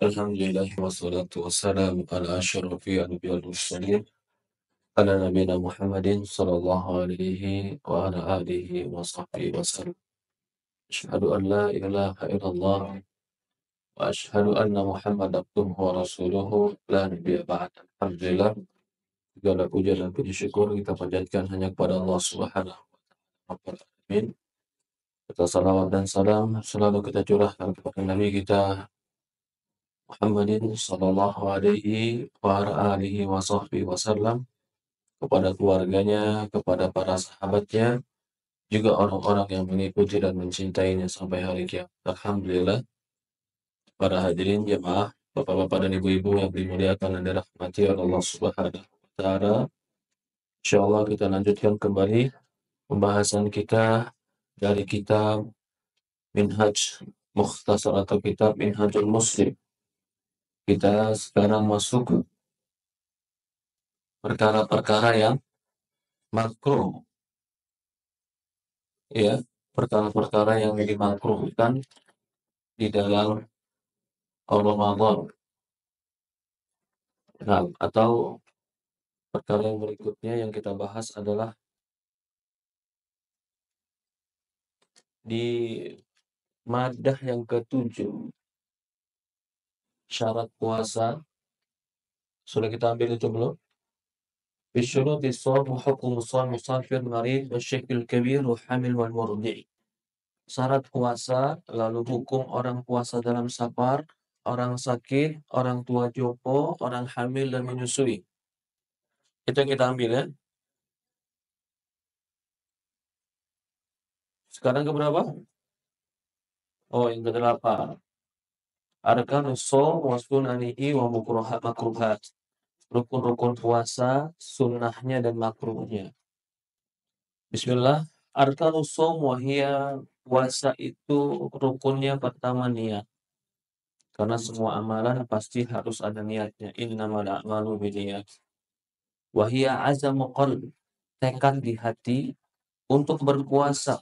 Alhamdulillah wassalatu wassalamu ala asyrafil anbiya'i wal mursalin ala nabiyina Muhammadin sallallahu alaihi wa ala alihi wa sahbihi wasallam. Asyhadu an la ilaha illallah wa asyhadu anna Muhammadan abduhu wa rasuluhu la nabiyya ba'da. Alhamdulillah, segala puja dan puji syukur kita panjatkan hanya kepada Allah Subhanahu wa taala. Kita salawat dan salam selalu kita curahkan kepada Nabi kita Muhammadin sallallahu alaihi wa ala alihi wa sahbihi wasallam, kepada keluarganya, kepada para sahabatnya, juga orang-orang yang mengikuti dan mencintainya sampai hari kiamat. Alhamdulillah, para hadirin jemaah, bapak-bapak dan ibu-ibu yang dimuliakan dan dirahmati oleh Allah Subhanahu wa taala. Insyaallah kita lanjutkan kembali pembahasan kita dari kitab Minhaj Mukhtasar atau kitab Minhajul Muslim. Kita sekarang masuk perkara-perkara yang makruh, ya, perkara-perkara yang dimakruhkan di dalam Ramadan. Nah, atau perkara yang berikutnya yang kita bahas adalah di madah yang ke-7, syarat puasa. Sudah kita ambil itu belum? Bisyuruti shaum wa hukmu shaum musafir marid wa syekhil kabir wa hamil wal murdi'. Syarat puasa, lalu hukum orang puasa dalam safar, orang sakit, orang tua jompo, orang hamil dan menyusui. Itu yang kita ambil ya. Sekarang ke berapa? Oh, yang ke-8. Arkanus shaum wa sunanihi wa makruhat. Rukun-rukun puasa, sunnahnya dan makruhnya. Bismillah. Arkanus shaum wa hiya, puasa itu rukunnya pertama niat. Karena semua amalan pasti harus ada niatnya. Innamal a'malu binniyat. Wa hiya azamu qalb, tekad di hati untuk berpuasa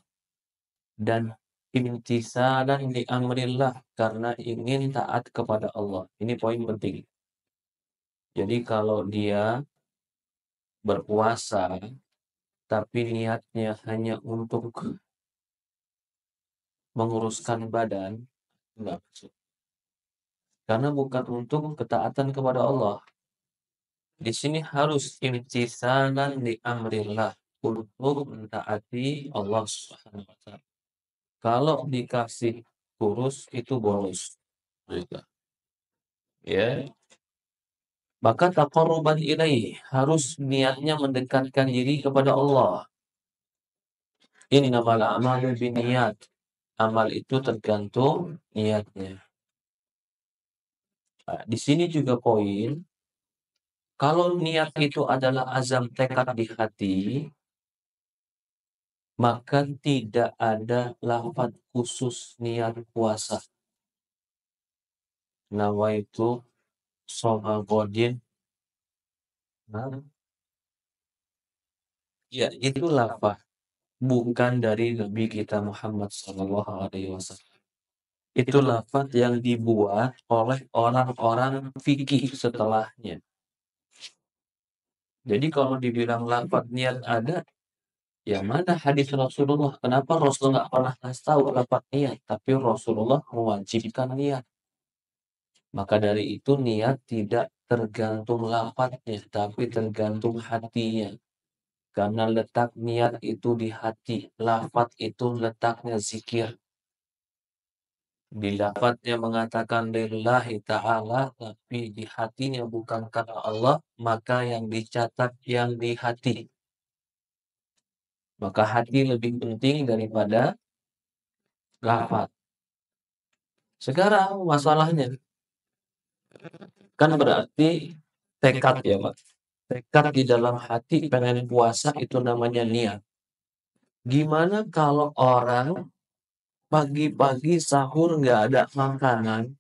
dan imtisalan li amrillah, karena ingin taat kepada Allah. Ini poin penting. Jadi kalau dia berpuasa tapi niatnya hanya untuk menguruskan badan, enggak masuk. Karena bukan untuk ketaatan kepada Allah. Di sini harus imtisalan li amrillah, untuk mentaati Allah Subhanahu wa taala. Kalau dikasih kurus itu bonus. Ya. Maka taqarruban ilaih, harus niatnya mendekatkan diri kepada Allah. Innamal a'malu binniyat. Amal itu tergantung niatnya. Nah, di sini juga poin, kalau niat itu adalah azam tekad di hati, maka tidak ada lafaz khusus niat puasa. Nawaitu shoma ghadin. Nah, ya itu lafaz, bukan dari Nabi kita Muhammad sallallahu alaihi wasallam. Itu lafaz yang dibuat oleh orang-orang fikih setelahnya. Jadi kalau dibilang lafaz niat ada, ya mana hadis Rasulullah? Kenapa Rasulullah nggak pernah kasih tahu lafaz niat, tapi Rasulullah mewajibkan niat. Maka dari itu niat tidak tergantung lafaznya, tapi tergantung hatinya. Karena letak niat itu di hati, lafaz itu letaknya zikir. Di lafaznya mengatakan lillahi ta'ala, tapi di hatinya bukan karena Allah, maka yang dicatat yang di hati. Maka hati lebih penting daripada lafaz. Sekarang masalahnya, kan berarti tekad ya Pak. Tekad di dalam hati pengen puasa itu namanya niat. Gimana kalau orang pagi-pagi sahur nggak ada makanan,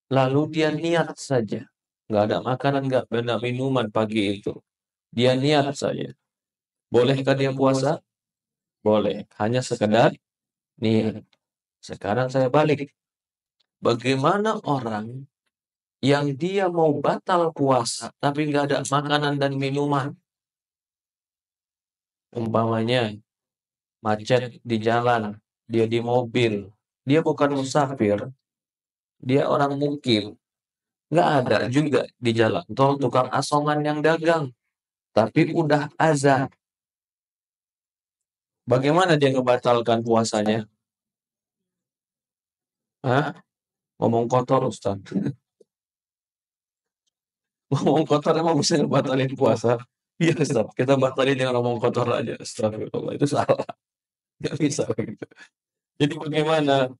lalu dia niat saja. Nggak ada makanan, nggak ada minuman pagi itu. Dia niat saja. Bolehkah dia puasa? Boleh. Hanya sekedar niat. Sekarang saya balik. Bagaimana orang yang dia mau batal puasa tapi nggak ada makanan dan minuman, umpamanya macet di jalan, dia di mobil, dia bukan musafir, dia orang mukil, nggak ada juga di jalan tol tukang asongan yang dagang, tapi udah azan. Bagaimana dia ngebatalkan puasanya? Hah? Ngomong kotor, Ustaz. Ngomong kotor emang bisa ngebatalin puasa? Iya, Ustaz. Kita batalin dengan ngomong kotor aja. Astagfirullah. Itu salah. Nggak bisa begitu. Jadi bagaimana?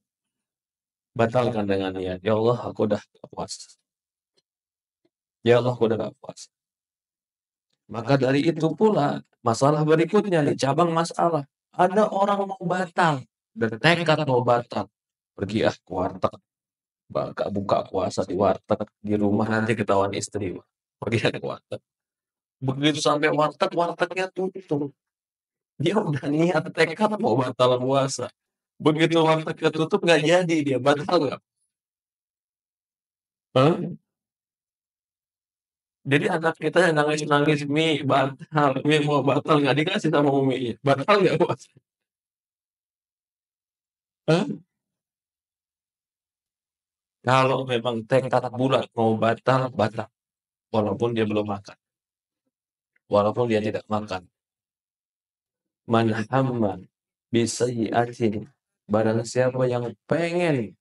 Batalkan dengan niat. Ya Allah, aku udah gak puasa. Ya Allah, aku udah gak puasa. Maka dari itu pula, masalah berikutnya nih, cabang masalah. Ada orang mau batal. Bertekad mau batal. Pergi ke warteg. Buka puasa di warteg. Di rumah nanti ketahuan istri. Pergi ke warteg. Begitu sampai warteg, wartegnya tutup. Dia udah niat tekad mau batal puasa. Begitu wartegnya tutup nggak jadi dia batal nggak? Hah? Jadi anak kita yang nangis-nangis mie mau batal nggak dikasih sama uminya. Batal nggak puasa? Hah? Kalau memang tekad bulat mau batal, batal. Walaupun dia belum makan. Walaupun dia tidak makan. Man hamma bisayyi'atin. Barang siapa yang pengen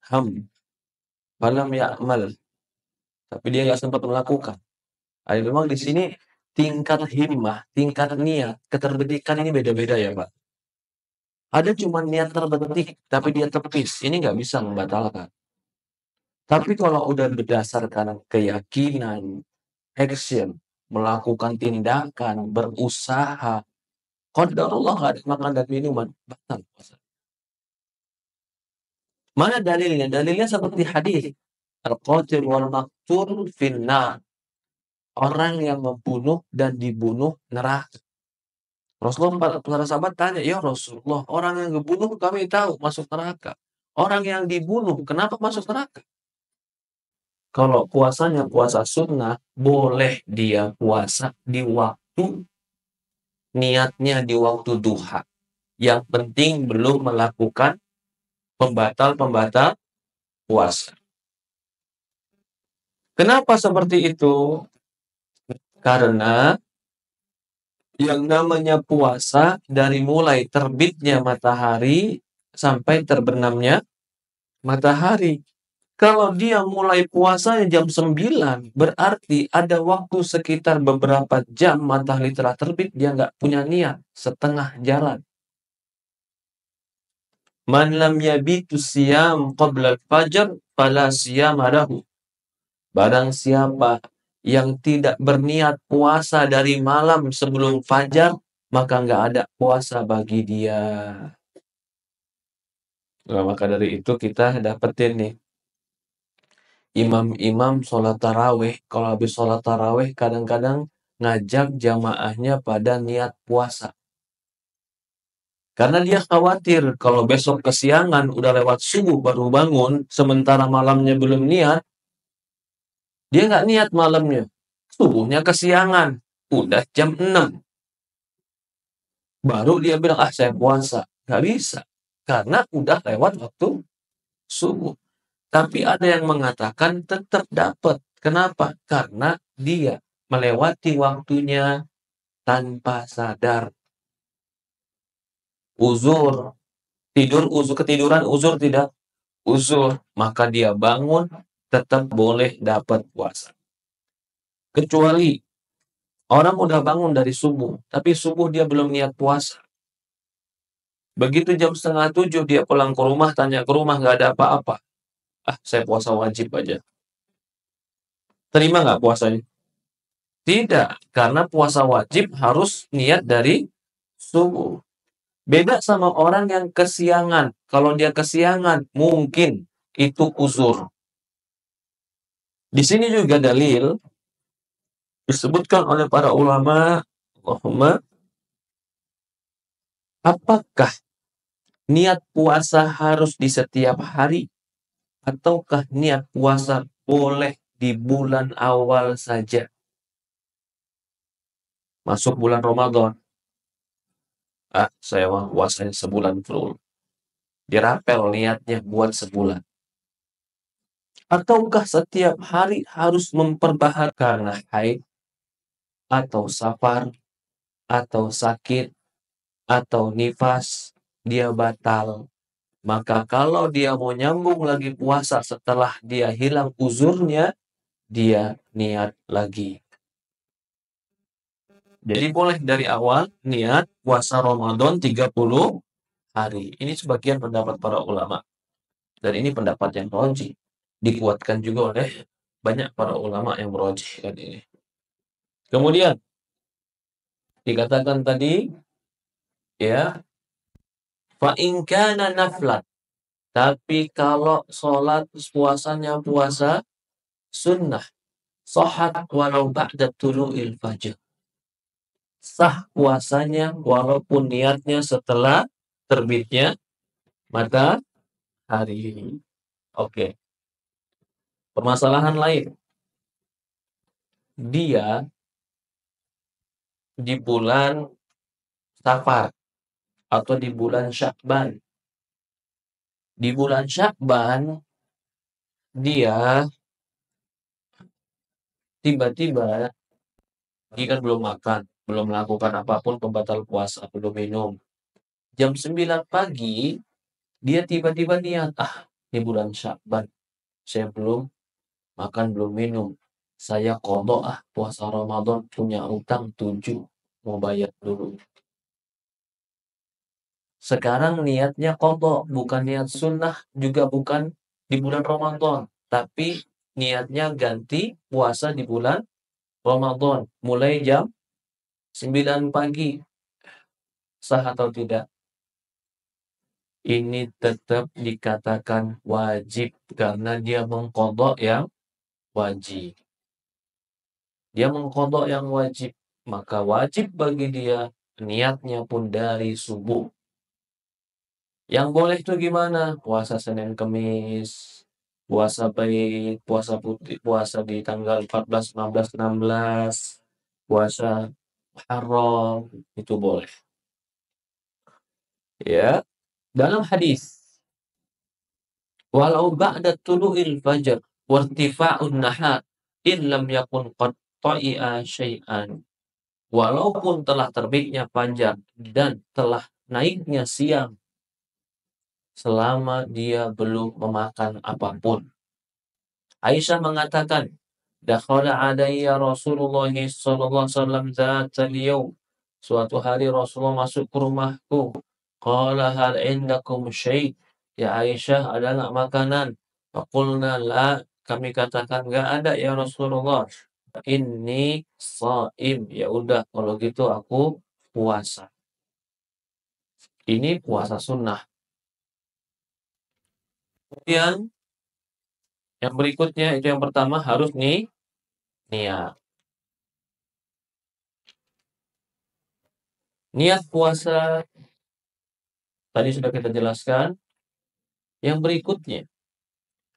falam ya'mal, tapi dia nggak sempat melakukan. Memang di sini tingkat himmah, tingkat niat, keterbetikan ini beda-beda ya, Pak. Ada cuma niat terbetik, tapi dia tepis. Ini nggak bisa membatalkan. Tapi kalau udah berdasarkan keyakinan, action, melakukan tindakan, berusaha, qadarullah nggak ada makan dan minuman, batal puasa. Mana dalilnya? Dalilnya seperti hadis. Al-qatil wal maqtul finnar. Orang yang membunuh dan dibunuh neraka. Rasulullah, para sahabat tanya, ya Rasulullah, orang yang dibunuh kami tahu masuk neraka. Orang yang dibunuh, kenapa masuk neraka? Kalau puasanya puasa sunnah, boleh dia puasa di waktu, niatnya di waktu duha. Yang penting belum melakukan pembatal-pembatal puasa. Kenapa seperti itu? Karena yang namanya puasa dari mulai terbitnya matahari sampai terbenamnya matahari. Kalau dia mulai puasanya jam 9, berarti ada waktu sekitar beberapa jam matahari telah terbit, dia nggak punya niat, setengah jalan. Man lam yabitu siyam qabla al-fajr, fala siyama lahu. Barang siapa yang tidak berniat puasa dari malam sebelum fajar, maka nggak ada puasa bagi dia. Nah, maka dari itu kita dapetin nih, imam-imam sholat taraweh, kalau habis sholat taraweh kadang-kadang ngajak jamaahnya pada niat puasa. Karena dia khawatir kalau besok kesiangan udah lewat subuh baru bangun, sementara malamnya belum niat, dia nggak niat malamnya. Subuhnya kesiangan, udah jam 6. Baru dia bilang, saya puasa. Nggak bisa. Karena udah lewat waktu subuh. Tapi ada yang mengatakan tetap dapat. Kenapa? Karena dia melewati waktunya tanpa sadar. Uzur. Ketiduran uzur tidak? Uzur. Maka dia bangun, tetap boleh dapat puasa. Kecuali orang udah bangun dari subuh, tapi subuh dia belum niat puasa. Begitu jam 6:30 dia pulang ke rumah, tanya ke rumah nggak ada apa-apa. Saya puasa wajib aja. Terima nggak puasanya? Tidak, karena puasa wajib harus niat dari subuh. Beda sama orang yang kesiangan. Kalau dia kesiangan, mungkin itu uzur. Di sini juga dalil disebutkan oleh para ulama, apakah niat puasa harus di setiap hari? Ataukah niat puasa boleh di bulan awal saja. Masuk bulan Ramadan, saya mah puasanya sebulan full. Dirapel niatnya buat sebulan. Ataukah setiap hari harus memperbaharui karena haid, atau safar, atau sakit, atau nifas, dia batal. Maka kalau dia mau nyambung lagi puasa setelah dia hilang uzurnya, dia niat lagi. Jadi boleh dari awal niat puasa Ramadan 30 hari. Ini sebagian pendapat para ulama. Dan ini pendapat yang rajih. Dikuatkan juga oleh banyak para ulama yang merajihkan ini. Kemudian dikatakan tadi, ya, fa in kana naflan. Tapi kalau sholat puasanya puasa sunnah, sahat walau ba'da tulu'il fajr. Sah puasanya walaupun niatnya setelah terbitnya matahari. Oke. Permasalahan lain. Dia di bulan Safar atau di bulan Sya'ban. Di bulan Sya'ban dia tiba-tiba dia kan belum makan, belum melakukan apapun pembatal puasa, belum minum. Jam 9 pagi dia tiba-tiba niat, di bulan Sya'ban saya belum makan, belum minum. Saya qadha puasa Ramadan, punya utang 7, mau bayar dulu. Sekarang niatnya qadha, bukan niat sunnah, juga bukan di bulan Ramadan, tapi niatnya ganti puasa di bulan Ramadan, mulai jam 9 pagi. Sah atau tidak? Ini tetap dikatakan wajib karena dia mengqadha yang wajib. Dia mengqadha yang wajib, maka wajib bagi dia niatnya pun dari subuh. Yang boleh itu gimana? Puasa Senin Kemis, puasa Bait, puasa putih, puasa di tanggal 14, 15, 16, puasa Muharram, itu boleh. Ya, dalam hadis, walau ba'da tulu'il fajr wartifa'un nahar in lam yakun qad ta'i'a syai'an. Walaupun telah terbitnya fajar dan telah naiknya siang, selama dia belum memakan apapun. Aisyah mengatakan, dakhala alayya Rasulullah sallallahu alaihi wasallam dzatal yaum. Suatu hari Rasulullah masuk ke rumahku. Qala hal indakum syai'? Ya Aisyah, ada enggak makanan? Faqulna la. Kami katakan enggak ada ya Rasulullah. Inni shaim. Ya udah kalau gitu aku puasa. Ini puasa sunnah. Kemudian yang berikutnya itu yang pertama harus niat. Niat puasa tadi sudah kita jelaskan. Yang berikutnya,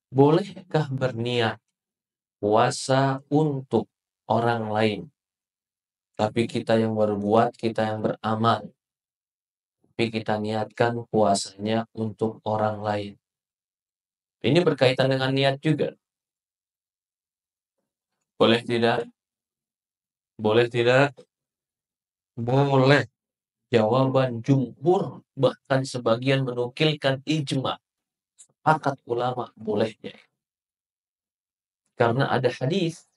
bolehkah berniat puasa untuk orang lain? Tapi kita yang berbuat, kita yang beramal. Tapi kita niatkan puasanya untuk orang lain. Ini berkaitan dengan niat juga. Boleh tidak? Boleh tidak? Boleh. Jawaban jumhur, bahkan sebagian menukilkan ijma. Sepakat ulama bolehnya. Karena ada hadis,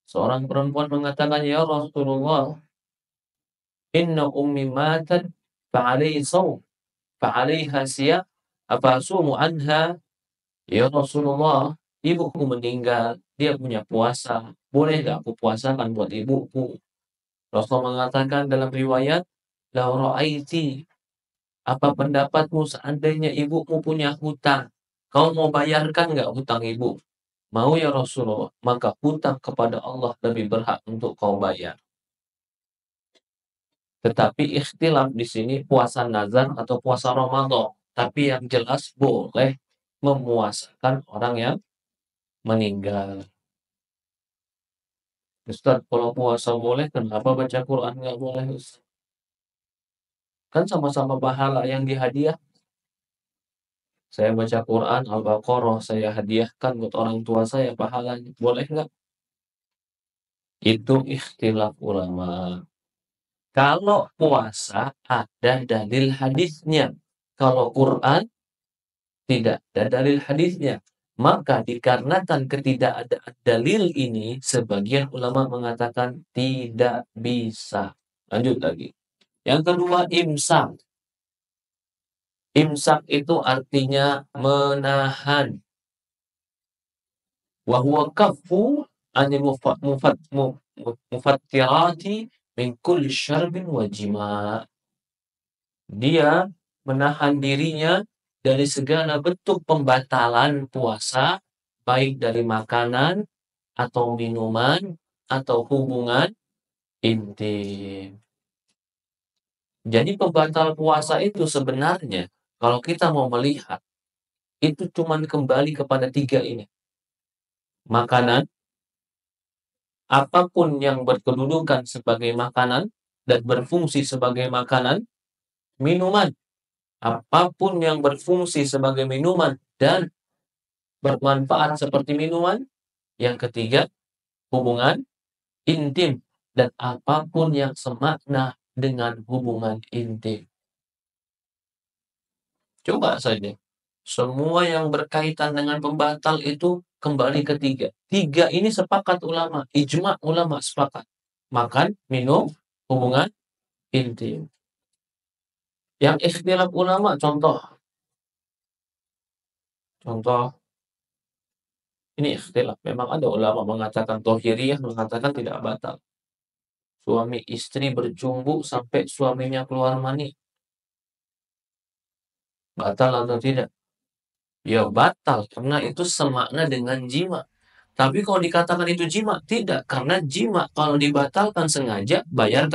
seorang perempuan mengatakan, ya Rasulullah, inna ummi matat fa'alaihi shaum fa'alaiha siyam afasumu anha. Ya Rasulullah, ibuku meninggal, dia punya puasa, boleh gak aku puasakan buat ibuku? Rasul mengatakan dalam riwayat, la ra'aiti, apa pendapatmu seandainya ibumu punya hutang, kau mau bayarkan gak hutang ibu? Mau ya Rasulullah, maka hutang kepada Allah lebih berhak untuk kau bayar. Tetapi ikhtilaf di sini puasa nazar atau puasa Ramadan. Tapi yang jelas boleh memuasakan orang yang meninggal. Ustaz, kalau puasa boleh, kenapa baca Quran nggak boleh, Ustaz? Kan sama-sama pahala yang dihadiah. Saya baca Quran, Al-Baqarah, saya hadiahkan buat orang tua saya pahalanya. Boleh nggak? Itu ikhtilaf ulama. Kalau puasa ada dalil hadisnya. Kalau Quran tidak ada dalil hadisnya. Maka dikarenakan ketidakadaan dalil ini, sebagian ulama mengatakan tidak bisa. Lanjut lagi. Yang kedua, imsak. Imsak itu artinya menahan. Wa huwa kaffu anil mufattirati min kulli syarbin wa jima'. Dia menahan dirinya dari segala bentuk pembatalan puasa, baik dari makanan atau minuman atau hubungan intim. Jadi pembatal puasa itu sebenarnya, kalau kita mau melihat, itu cuma kembali kepada tiga ini. Makanan, apapun yang berkedudukan sebagai makanan dan berfungsi sebagai makanan. Minuman, apapun yang berfungsi sebagai minuman dan bermanfaat seperti minuman. Yang ketiga, hubungan intim, dan apapun yang semakna dengan hubungan intim. Coba saja, semua yang berkaitan dengan pembatal itu kembali ke tiga. Tiga ini sepakat ulama, ijma ulama sepakat. Makan, minum, hubungan intim. Yang ikhtilaf ulama, contoh, ini ikhtilaf. Memang ada ulama mengatakan, Tohiriyah mengatakan tidak batal. Suami istri berjumbu sampai suaminya keluar mani. Batal atau tidak? Ya batal, karena itu semakna dengan jima. Tapi kalau dikatakan itu jima, tidak. Karena jima kalau dibatalkan sengaja, bayar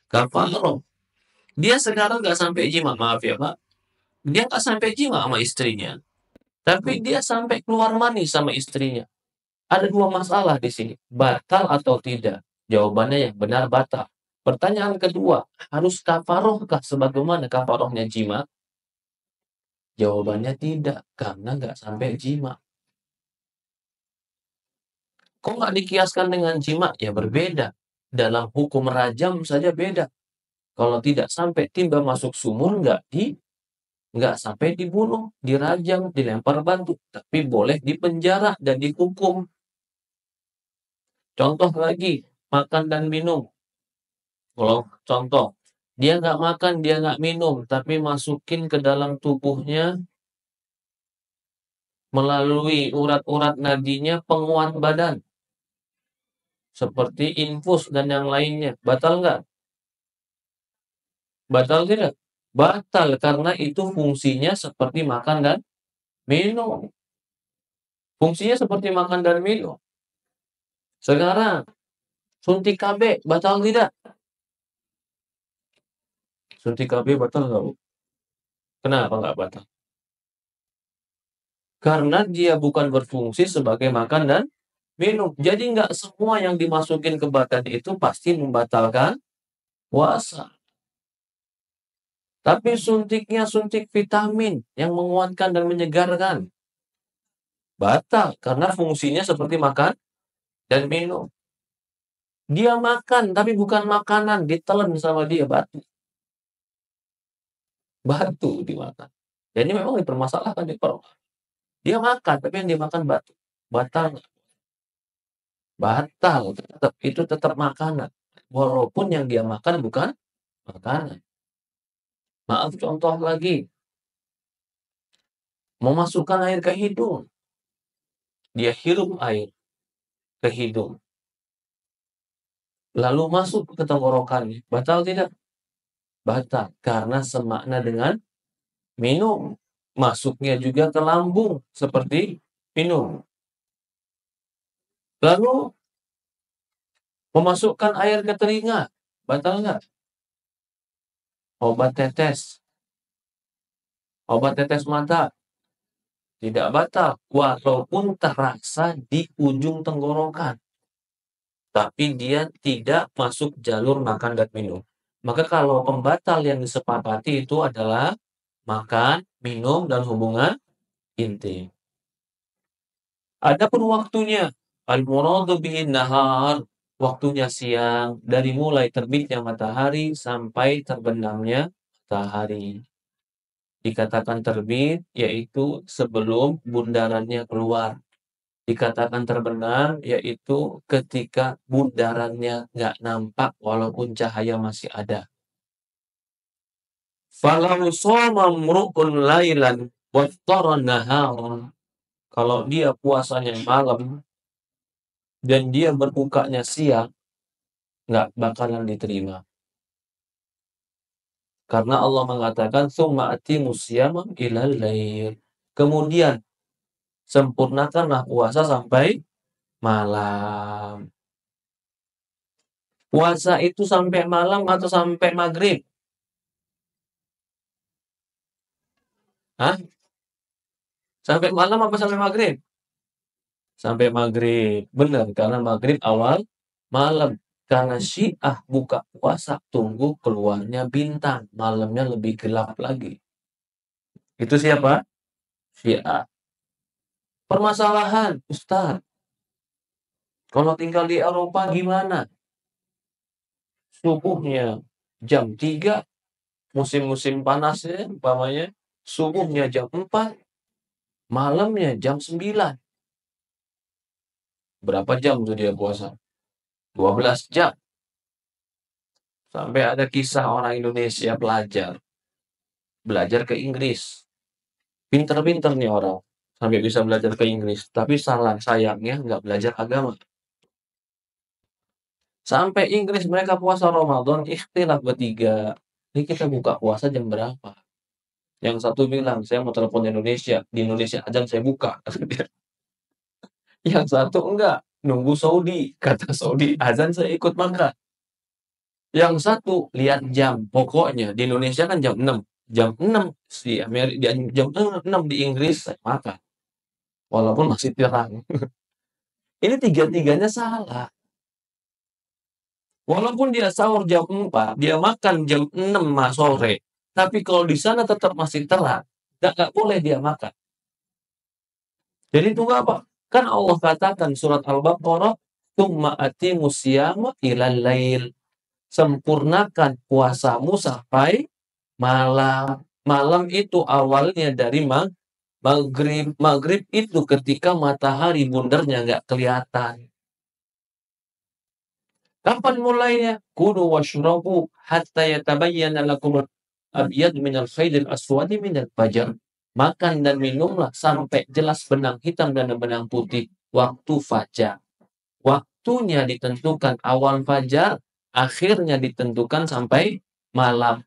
kafaroh. Dia sekarang nggak sampai jima, maaf ya Pak. Dia nggak sampai jima sama istrinya. Tapi dia sampai keluar mani sama istrinya. Ada dua masalah di sini. Batal atau tidak? Jawabannya yang benar batal. Pertanyaan kedua, harus kafarohkah sebagaimana kafarohnya jima? Jawabannya tidak, karena nggak sampai jima. Kok nggak dikiaskan dengan jima? Ya berbeda. Dalam hukum rajam saja beda. Kalau tidak sampai timba masuk sumur, nggak sampai dibunuh, dirajam, dilempar batu, tapi boleh dipenjara dan dihukum. Contoh lagi, makan dan minum. Kalau contoh, dia nggak makan, dia nggak minum, tapi masukin ke dalam tubuhnya melalui urat-urat nadinya penguat badan, seperti infus dan yang lainnya. Batal nggak? Batal tidak? Batal, karena itu fungsinya seperti makan dan minum. Fungsinya seperti makan dan minum. Sekarang, suntik KB, batal tidak? Suntik KB batal nggak, Bu? Kenapa nggak batal? Karena dia bukan berfungsi sebagai makan dan minum. Jadi nggak semua yang dimasukin ke badan itu pasti membatalkan puasa. Tapi suntiknya suntik vitamin yang menguatkan dan menyegarkan. Batal, karena fungsinya seperti makan dan minum. Dia makan, tapi bukan makanan, ditelan sama dia, batu. Batu dimakan. Jadi memang dipermasalahkan di perut. Dia makan, tapi yang dimakan batu. Batal. Batal. Itu tetap makanan. Walaupun yang dia makan bukan makanan. Maaf, contoh lagi. Memasukkan air ke hidung. Dia hirup air ke hidung. Lalu masuk ke tenggorokannya. Batal tidak? Batal. Karena semakna dengan minum. Masuknya juga ke lambung seperti minum. Lalu memasukkan air ke telinga. Batal nggak? Obat tetes. Obat tetes mata. Tidak batal. Walaupun terasa di ujung tenggorokan. tapi dia tidak masuk jalur makan dan minum. Maka kalau pembatal yang disepakati itu adalah makan, minum, dan hubungan intim. Adapun waktunya, al-muradu bihin nahar, waktunya siang, dari mulai terbitnya matahari sampai terbenamnya matahari. Dikatakan terbit, yaitu sebelum bundarannya keluar. Dikatakan terbenam, yaitu ketika bundarannya nggak nampak walaupun cahaya masih ada. Falau shoma mru'un lailan waftara naharan. Kalau dia puasanya malam dan dia berbukanya siang, nggak bakalan diterima. Karena Allah mengatakan, "Tsumma atimus syiyama ilal lail." Kemudian, sempurnakanlah puasa sampai malam. Puasa itu sampai malam atau sampai maghrib? Hah? Sampai malam apa sampai maghrib? Sampai maghrib. Benar, karena maghrib awal malam. Karena Syiah buka puasa tunggu keluarnya bintang. Malamnya lebih gelap lagi. Itu siapa? Syiah. Permasalahan, Ustaz. Kalau tinggal di Eropa gimana? Subuhnya jam 3, musim-musim panasnya, umpamanya. Subuhnya jam 4, malamnya jam 9. Berapa jam tuh dia puasa? 12 jam. Sampai ada kisah orang Indonesia belajar ke Inggris. Pinter-pinter nih orang. Sampai bisa belajar ke Inggris. Tapi sayangnya nggak belajar agama. Sampai Inggris mereka puasa Ramadan, ikhtilaf bertiga. Ini kita buka puasa jam berapa? Yang satu bilang, saya mau telepon Indonesia. Di Indonesia azan saya buka. Yang satu enggak. Nunggu Saudi. Kata Saudi, azan saya ikut makan. Yang satu, lihat jam. Pokoknya di Indonesia kan jam 6. Jam 6 di Amerika, jam 6 di Inggris saya makan. Walaupun masih terang. Ini tiga-tiganya salah. Walaupun dia sahur jam 4, dia makan jam 6 sore. Tapi kalau di sana tetap masih terang, nggak boleh dia makan. Jadi itu apa? Kan Allah katakan surat Al-Baqarah, "Tsumma atimus syiyama ilal lail." Sempurnakan puasamu sampai malam. Malam itu awalnya dari maghrib. Maghrib itu ketika matahari bundarnya nggak kelihatan. Kapan mulainya? Kulu washrabu hatta yatabayyana lakum al-abyad minal khaydil aswadi minal fajr. Makan dan minumlah sampai jelas benang hitam dan benang putih waktu fajar. Waktunya ditentukan awal fajar, akhirnya ditentukan sampai malam.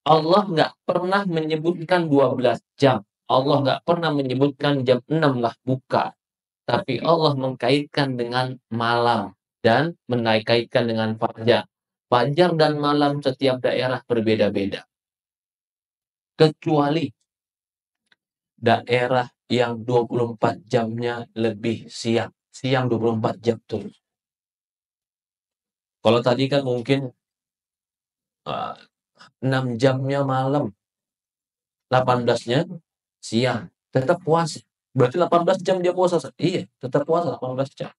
Allah nggak pernah menyebutkan 12 jam. Allah nggak pernah menyebutkan jam 6 lah, buka. Tapi Allah mengkaitkan dengan malam dan menaikkan dengan fajar. Fajar dan malam setiap daerah berbeda-beda. Kecuali daerah yang 24 jamnya lebih siang. Siang 24 jam terus. Kalau tadi kan mungkin 6 jamnya malam, 18-nya siang. Tetap puasa. Berarti 18 jam dia puasa. Iya, tetap puasa 18 jam.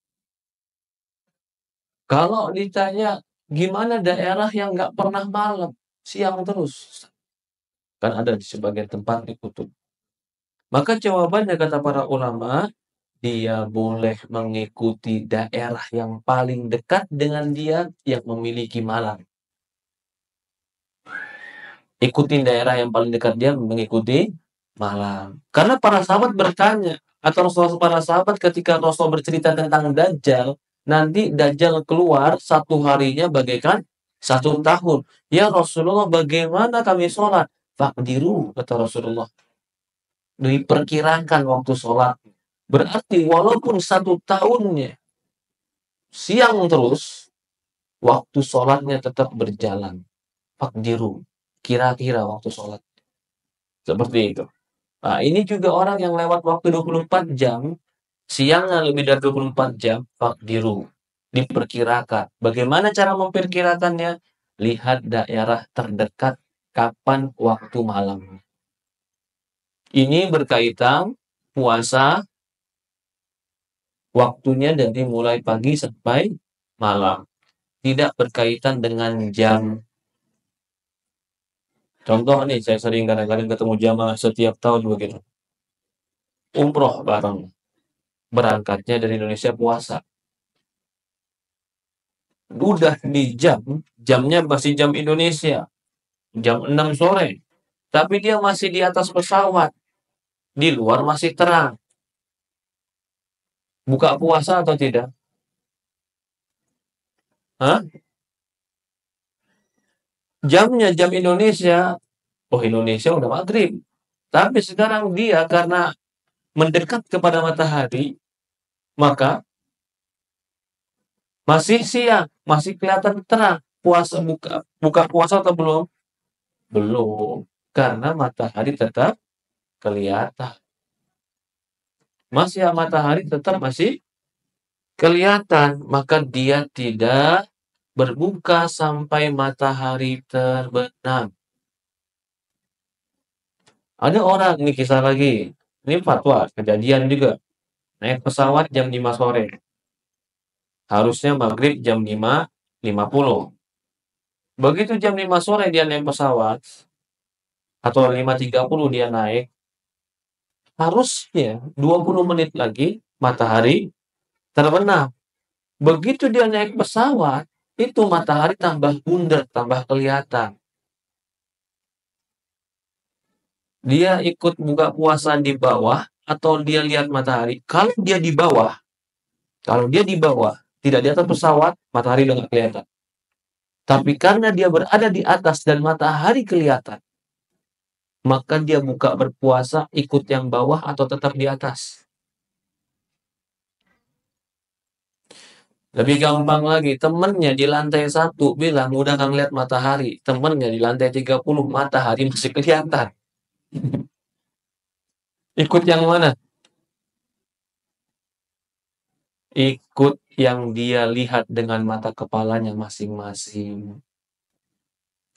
Kalau ditanya gimana daerah yang nggak pernah malam, siang terus. Kan ada di sebagian tempat di kutub. Maka jawabannya kata para ulama, dia boleh mengikuti daerah yang paling dekat dengan dia yang memiliki malam. Ikutin daerah yang paling dekat dia mengikuti malam. Karena para sahabat bertanya, atau para sahabat ketika Rasul bercerita tentang Dajjal, nanti Dajjal keluar satu harinya bagaikan 1 tahun. Ya Rasulullah, bagaimana kami sholat? Faqdiru, kata Rasulullah. Diperkirakan waktu sholat. Berarti walaupun 1 tahunnya siang terus, waktu sholatnya tetap berjalan. Faqdiru, kira-kira waktu sholat. Seperti itu. Nah, ini juga orang yang lewat waktu 24 jam, siangnya lebih dari 24 jam, faqdiru. diperkirakan. Bagaimana cara memperkirakannya? Lihat daerah terdekat kapan waktu malam. Ini berkaitan puasa waktunya dari mulai pagi sampai malam. Tidak berkaitan dengan jam. Contoh nih, saya sering kadang-kadang ketemu jamaah setiap tahun begitu. Umroh bareng. Berangkatnya dari Indonesia puasa. Udah di jamnya masih jam Indonesia. Jam 6 sore. Tapi dia masih di atas pesawat. Di luar masih terang. Buka puasa atau tidak? Hah? Jamnya jam Indonesia. Oh, Indonesia udah maghrib. Tapi sekarang dia karena mendekat kepada matahari, maka masih siang, masih kelihatan terang. Puasa buka puasa atau belum? Belum. Karena matahari tetap kelihatan. Masih matahari tetap masih kelihatan, maka dia tidak berbuka sampai matahari terbenam. Ada orang, ini kisah lagi, ini fatwa, kejadian juga. Naik pesawat jam 5 sore. Harusnya maghrib jam 5.50. Begitu jam 5 sore dia naik pesawat, atau 5.30 dia naik, harusnya 20 menit lagi matahari terbenam. Begitu dia naik pesawat, itu matahari tambah bundar, tambah kelihatan. Dia ikut buka puasa di bawah atau dia lihat matahari? Kalau dia di bawah, tidak di atas pesawat, matahari udah nggak kelihatan. Tapi karena dia berada di atas dan matahari kelihatan, maka dia buka berpuasa ikut yang bawah atau tetap di atas. Lebih gampang lagi, temennya di lantai 1 bilang udah nggak ngeliat matahari. Temennya di lantai 30 matahari masih kelihatan. Ikut yang mana? Ikut yang dia lihat dengan mata kepalanya masing-masing.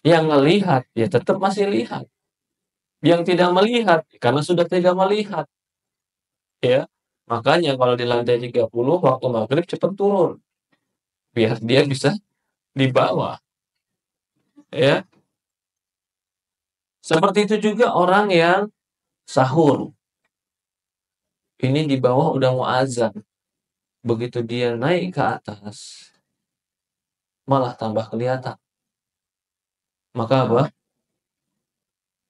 Yang ngelihat, ya tetap masih lihat. Yang tidak melihat, karena sudah tidak melihat. Ya, makanya kalau di lantai 30 waktu maghrib cepat turun. Biar dia bisa di bawah. Ya, seperti itu juga orang yang sahur. Ini di bawah udah mau azan. Begitu dia naik ke atas, malah tambah kelihatan. Maka apa?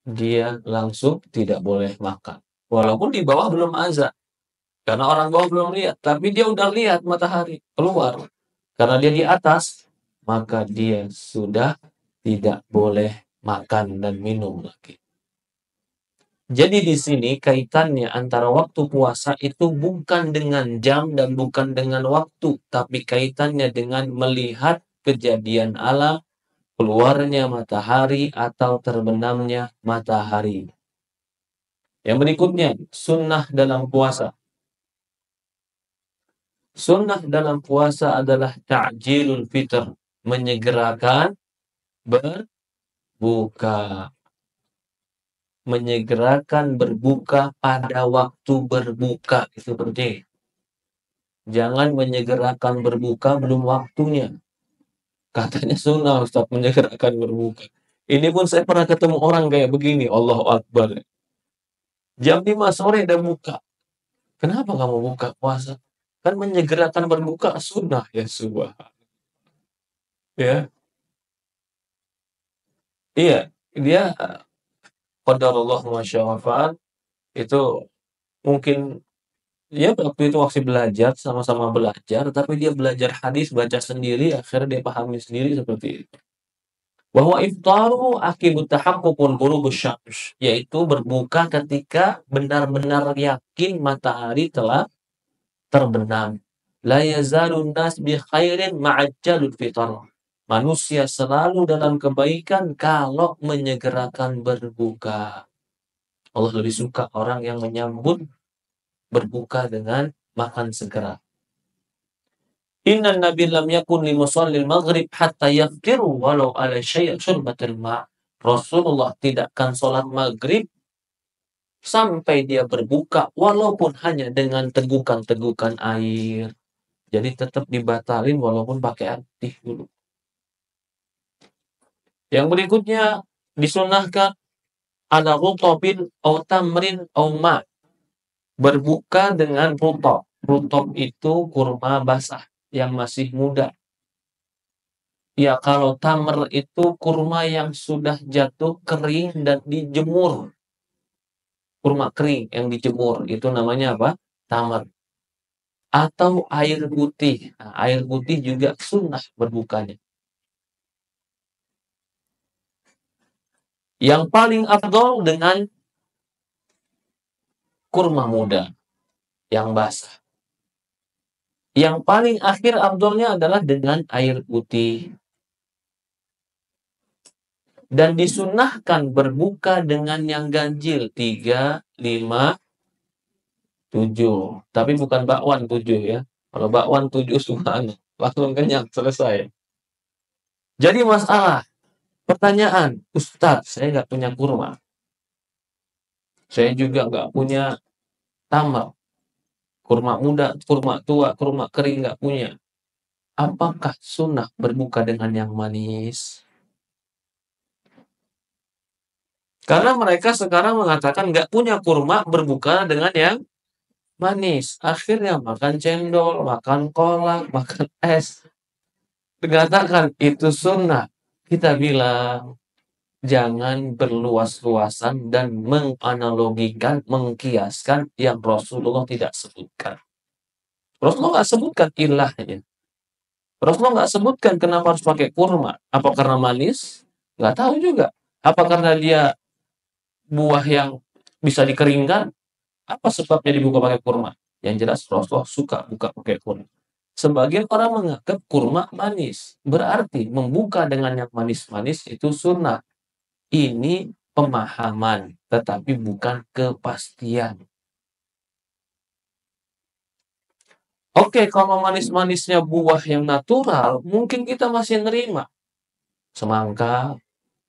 Dia langsung tidak boleh makan. Walaupun di bawah belum azan. Karena orang bawah belum lihat. Tapi dia udah lihat matahari keluar. Karena dia di atas, maka dia sudah tidak boleh makan dan minum lagi. Jadi di sini kaitannya antara waktu puasa itu bukan dengan jam dan bukan dengan waktu, tapi kaitannya dengan melihat kejadian alam, keluarnya matahari atau terbenamnya matahari. Yang berikutnya, sunnah dalam puasa. Sunnah dalam puasa adalah ta'jilul fitr, menyegerakan berbuka. Menyegerakan berbuka pada waktu berbuka, itu penting. Jangan menyegerakan berbuka belum waktunya. Katanya sunnah Ustaz menyegerakan berbuka. Ini pun saya pernah ketemu orang kayak begini. Allahu Akbar. Jam 5 sore udah buka. Kenapa kamu buka puasa? Kan menyegerakan berbuka sunnah ya subah. Ya, iya. Dia qadarullah masya'afa'al itu mungkin dia waktu itu masih belajar, sama-sama belajar, tapi dia belajar hadis, baca sendiri, akhirnya dia pahami sendiri seperti itu. Bahwa iftaru akibut tahaqqukun ghurubus syams, yaitu berbuka ketika benar-benar yakin matahari telah terbenam. La yazalun nas bi khairin ma'ajjalul fitar. Manusia selalu dalam kebaikan kalau menyegerakan berbuka. Allah lebih suka orang yang menyambut berbuka dengan makan segera. Inna nabi lam yakun li musallil maghrib hatta yaftiru walau ala syurbatil ma. Rasulullah tidak akan sholat maghrib sampai dia berbuka walaupun hanya dengan tegukan-tegukan air. Jadi tetap dibatalin walaupun pakai air dulu. Yang berikutnya disunahkan ada rutobin au tamrin au ma. Berbuka dengan rutob. Rutob itu kurma basah yang masih muda. Ya, kalau tamr itu kurma yang sudah jatuh kering dan dijemur. Kurma kering yang dijemur itu namanya apa? Tamr. Atau air putih. Nah, air putih juga sunnah berbukanya. Yang paling afdol dengan kurma muda yang basah. Yang paling akhir afdolnya adalah dengan air putih. Dan disunahkan berbuka dengan yang ganjil 3, 5, 7. Tapi bukan bakwan 7 ya. Kalau bakwan 7 subhanallah, langsung kenyang, selesai. Jadi masalah, pertanyaan, Ustadz, saya nggak punya kurma. Saya juga nggak punya tamar. Kurma muda, kurma tua, kurma kering nggak punya. Apakah sunnah berbuka dengan yang manis? Karena mereka sekarang mengatakan nggak punya kurma, berbuka dengan yang manis. Akhirnya makan cendol, makan kolak, makan es. Dikatakan itu sunnah. Kita bilang jangan berluas-luasan dan menganalogikan, mengkiaskan yang Rasulullah tidak sebutkan. Rasulullah nggak sebutkan ilahnya. Rasulullah nggak sebutkan kenapa harus pakai kurma. Apa karena manis? Nggak tahu juga. Apa karena dia buah yang bisa dikeringkan? Apa sebabnya dibuka pakai kurma? Yang jelas Rasulullah suka buka pakai kurma. Sebagian orang menganggap kurma manis. Berarti membuka dengan yang manis-manis itu sunnah. Ini pemahaman, tetapi bukan kepastian. Oke, kalau manis-manisnya buah yang natural, mungkin kita masih nerima. Semangka,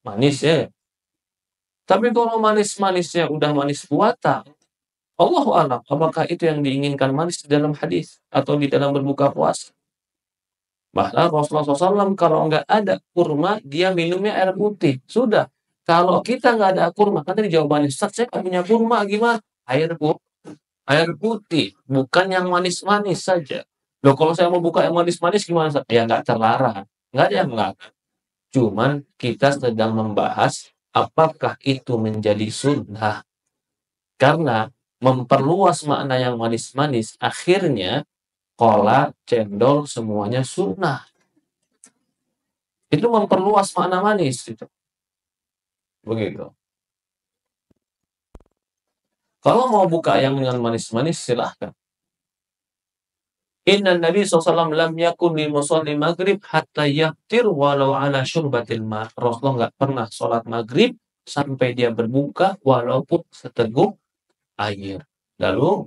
manis ya. Tapi kalau manis-manisnya udah manis buatan, Allahu a'lam, apakah itu yang diinginkan manis di dalam hadis atau di dalam berbuka puasa? Bahkan Rasulullah SAW kalau nggak ada kurma, dia minumnya air putih. Sudah. Kalau kita nggak ada kurma, kan tadi jawabannya, Ustaz, saya nggak punya kurma, gimana? Air putih, bukan yang manis-manis saja. Loh, kalau saya mau buka yang manis-manis gimana, Ustaz? Ya nggak terlarang. Nggak ada yang melarang. Cuman kita sedang membahas apakah itu menjadi sunnah. Karena memperluas makna yang manis-manis, akhirnya kolak, cendol, semuanya sunnah. Itu memperluas makna manis. Gitu. Begitu. Kalau mau buka yang dengan manis-manis, silahkan. Inna Nabi SAW lam yakun li musalli maghrib hatta yaftir walau ala syurbatil ma. Rasulullah nggak pernah sholat maghrib sampai dia berbuka walaupun seteguk air. Lalu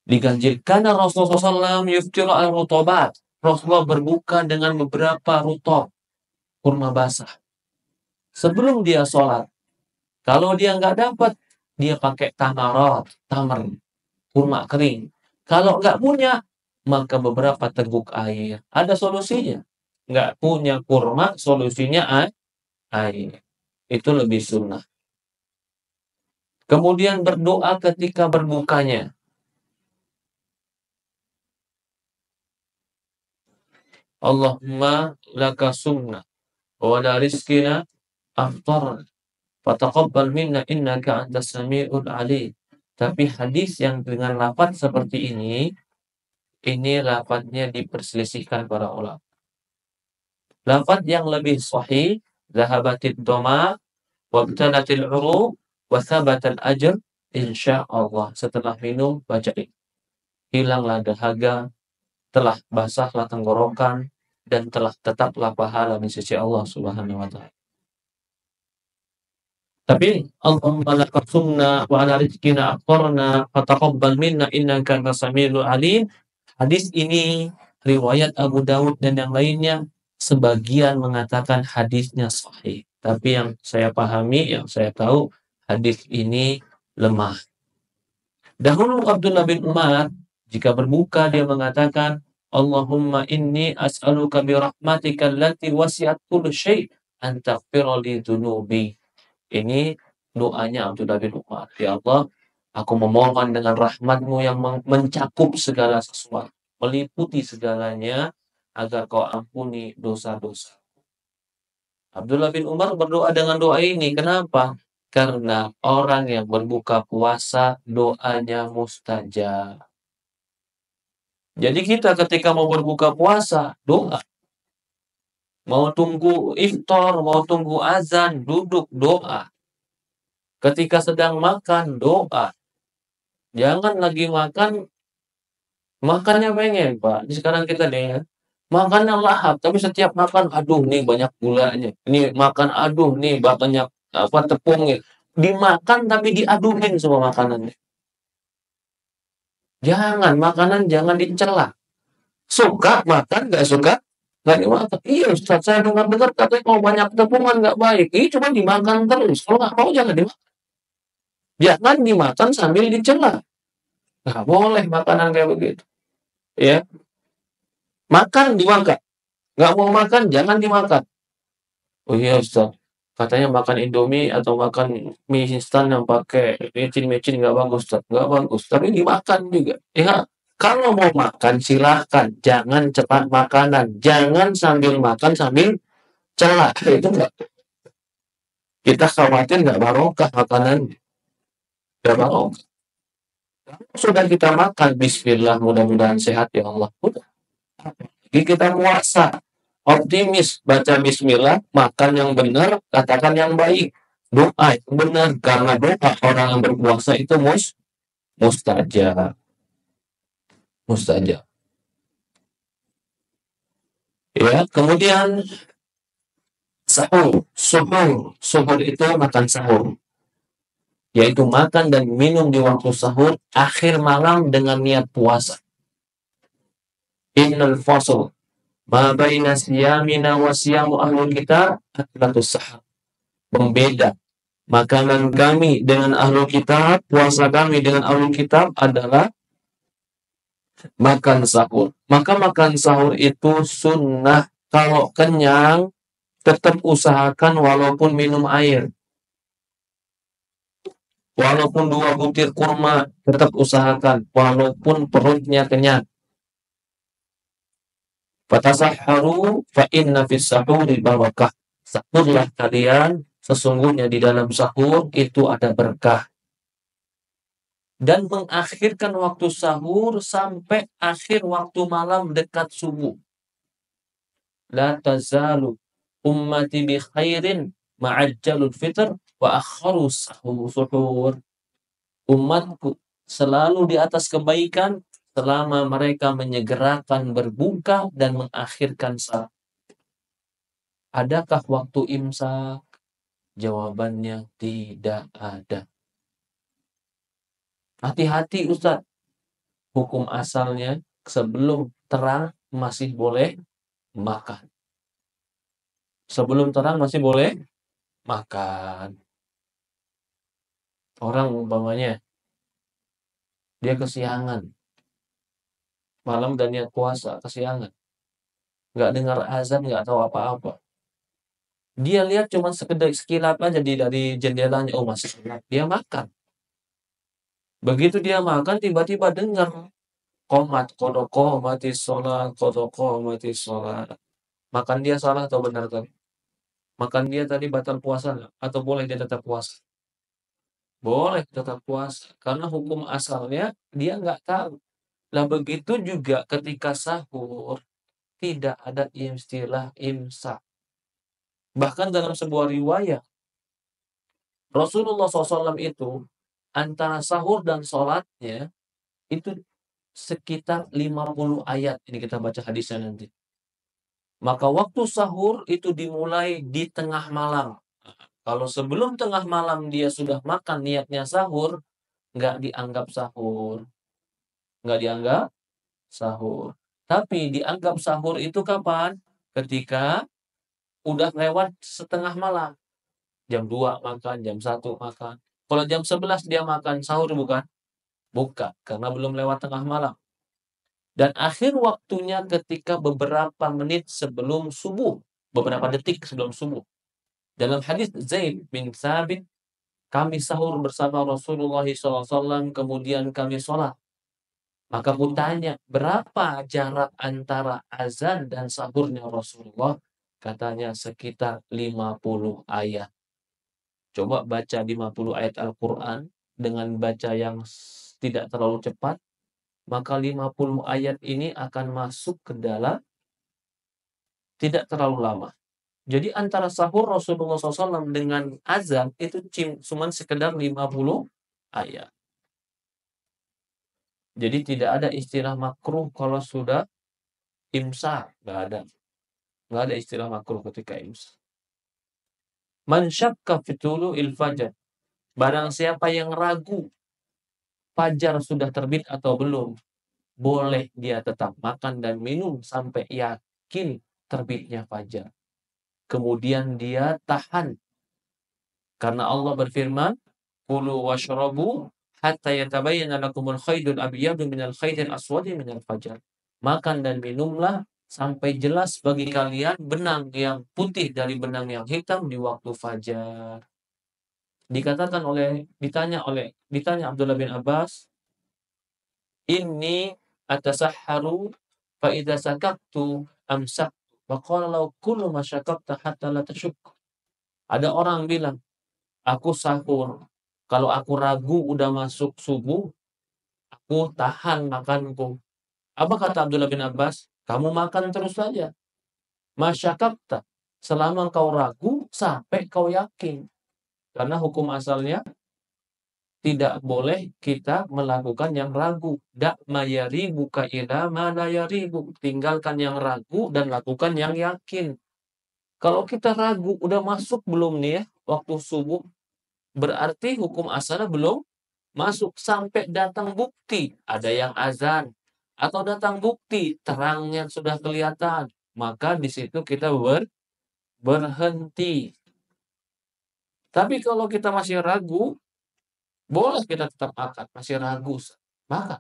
diganjilkan Rasulullah SAW yuftiru al-rutobat. Rasulullah berbuka dengan beberapa rutob, kurma basah. Sebelum dia sholat, kalau dia nggak dapat, dia pakai tamar, kurma kering. Kalau nggak punya, maka beberapa teguk air. Ada solusinya. Nggak punya kurma, solusinya air. Itu lebih sunnah. Kemudian berdoa ketika berbukanya. Allahumma laka sunnah wa la rizkina aftarna fataqabbal minna innaka antas sami'ul alim. Tapi hadis yang dengan lafaz seperti ini lafaznya diperselisihkan para ulama. Lafaz yang lebih sahih, zahabatid doma, wabtalatil uruq, wa thabatal ajr, insyaallah. Setelah minum, baca ini. Hilanglah dahaga, telah basahlah tenggorokan, dan telah tetaplah pahala di sisi Allah Subhanahu wa taala. Tapi Allahumma lakal sumna wa ala rizkina aqtarna fataqabbal minna innaka antas samiul alim. Hadis ini riwayat Abu Dawud dan yang lainnya, sebagian mengatakan hadisnya sahih. Tapi yang saya pahami, yang saya tahu, hadis ini lemah. Dahulu Abdullah bin Umar, jika berbuka dia mengatakan, Allahumma inni as'aluka bi rahmatika allati wasi'at kulli syai' an taghfira li dhunubi. Ini doanya Abdullah bin Umar. Ya Allah, aku memohon dengan rahmatmu yang mencakup segala sesuatu, meliputi segalanya, agar kau ampuni dosa-dosa. Abdullah bin Umar berdoa dengan doa ini. Kenapa? Karena orang yang berbuka puasa doanya mustajab. Jadi kita ketika mau berbuka puasa, doa. Mau tunggu iftar, mau tunggu azan, duduk doa. Ketika sedang makan, doa. Jangan lagi makan, makannya pengen, Pak. Ini sekarang kita nih ya, makannya lahap, tapi setiap makan, aduh nih banyak gulanya. Ini makan, aduh nih banyak apa tepungnya. Dimakan tapi diaduhin semua makanannya. Jangan, makanan jangan dicela. Suka makan, nggak suka, nggak dimakan. Iya Ustaz, saya dengar-dengar katanya kalau banyak tepungan nggak baik. Ini cuma dimakan terus. Kalau nggak mau jangan dimakan. Jangan dimakan sambil dicela. Nggak boleh makanan kayak begitu. Ya, makan dimakan. Nggak mau makan, jangan dimakan. Oh iya Ustaz, katanya makan Indomie atau makan mie instan yang pakai micin-micin nggak bagus Ustaz. Nggak bagus, tapi dimakan juga. Ya, kalau mau makan silahkan, jangan cepat makanan. Jangan sambil makan sambil celah. Itu enggak. Kita khawatir nggak barokah makanan. Nggak barokah. Sudah kita makan, bismillah, mudah-mudahan sehat ya Allah. Udah. Jadi kita puasa. Optimis, baca bismillah, makan yang benar, katakan yang baik. Doa yang benar, karena doa orang yang berpuasa itu mustajab. Mustajab. Ya, kemudian sahur. Suhur itu makan sahur. Yaitu makan dan minum di waktu sahur, akhir malam dengan niat puasa. Innal fasl ma baina siyamina wa siyamu ahlul kitab aklatus sahur. Pembeda makanan kami dengan ahlul kitab, puasa kami dengan ahlul kitab adalah makan sahur. Maka makan sahur itu sunnah. Kalau kenyang, tetap usahakan walaupun minum air. Walaupun 2 butir kurma, tetap usahakan. Walaupun perutnya kenyang. Fatasahharu fa inna fis sahuri barakah. Sahurlah kalian, sesungguhnya di dalam sahur itu ada berkah. Dan mengakhirkan waktu sahur sampai akhir waktu malam dekat subuh. La tazalu ummati bi khairin ma'ajjalul fitr wa akharu suhur. Umatku selalu di atas kebaikan selama mereka menyegerakan berbuka dan mengakhirkan sahur. Adakah waktu imsak? Jawabannya tidak ada. Hati-hati Ustaz. Hukum asalnya sebelum terang masih boleh makan. Sebelum terang masih boleh makan. Orang umpamanya dia kesiangan. Malam dan niat puasa, kesiangan. Nggak dengar azan, nggak tahu apa-apa. Dia lihat cuma sekedar sekilap aja dari jendelanya, oh masih gelap. Dia makan. Begitu dia makan, tiba-tiba dengar qomat, kodoko, mati sholat, kodoko, mati sholat. Makan dia salah atau benar tadi? Makan dia tadi batal puasa nggak? Atau boleh dia tetap puasa? Boleh tetap puasa. Karena hukum asalnya dia nggak tahu. Nah begitu juga ketika sahur, tidak ada istilah imsak. Bahkan dalam sebuah riwayat, Rasulullah SAW itu antara sahur dan sholatnya itu sekitar 50 ayat. Ini kita baca hadisnya nanti. Maka waktu sahur itu dimulai di tengah malam. Kalau sebelum tengah malam dia sudah makan niatnya sahur, nggak dianggap sahur. Nggak dianggap sahur. Tapi dianggap sahur itu kapan? Ketika udah lewat setengah malam. Jam 2 makan, jam 1 makan. Kalau jam 11 dia makan, sahur bukan? Bukan, karena belum lewat tengah malam. Dan akhir waktunya ketika beberapa menit sebelum subuh, beberapa detik sebelum subuh. Dalam hadis Zaid bin Thabit, kami sahur bersama Rasulullah SAW, kemudian kami sholat. Maka pun tanya, berapa jarak antara azan dan sahurnya Rasulullah? Katanya sekitar 50 ayat. Coba baca 50 ayat Al-Quran dengan baca yang tidak terlalu cepat, maka 50 ayat ini akan masuk ke dalam tidak terlalu lama. Jadi antara sahur Rasulullah SAW dengan azan itu cuma sekedar 50 ayat. Jadi tidak ada istilah makruh kalau sudah imsak. Nggak ada. Nggak ada istilah makruh ketika imsak. Man syakka fi tulu'il fajar. Barang siapa yang ragu fajar sudah terbit atau belum, boleh dia tetap makan dan minum sampai yakin terbitnya fajar. Kemudian dia tahan. Karena Allah berfirman, "Kulu washrabu hatta yatabayyana lakumul khaydul abyadu minal khaydil aswadi minal fajar." Makan dan minumlah sampai jelas bagi kalian benang yang putih dari benang yang hitam di waktu fajar. Ditanya Abdullah bin Abbas, "Inni atasahharu fa idza sakaktu amsaktu." Wa qala law kullu ma syakakta hatta la tashuk. Ada orang bilang, aku sahur. Kalau aku ragu udah masuk subuh, aku tahan makanku. Apa kata Abdullah bin Abbas? Kamu makan terus saja. Masyakakta. Selama kau ragu, sampai kau yakin. Karena hukum asalnya, tidak boleh kita melakukan yang ragu. Dak mayaribu ka ila ma la yaribu. Tinggalkan yang ragu dan lakukan yang yakin. Kalau kita ragu, udah masuk belum nih ya, waktu subuh, berarti hukum asalnya belum masuk sampai datang bukti. Ada yang azan. Atau datang bukti, terangnya sudah kelihatan. Maka di situ kita berhenti. Tapi kalau kita masih ragu, boleh kita tetap makan. Masih ragu, makan.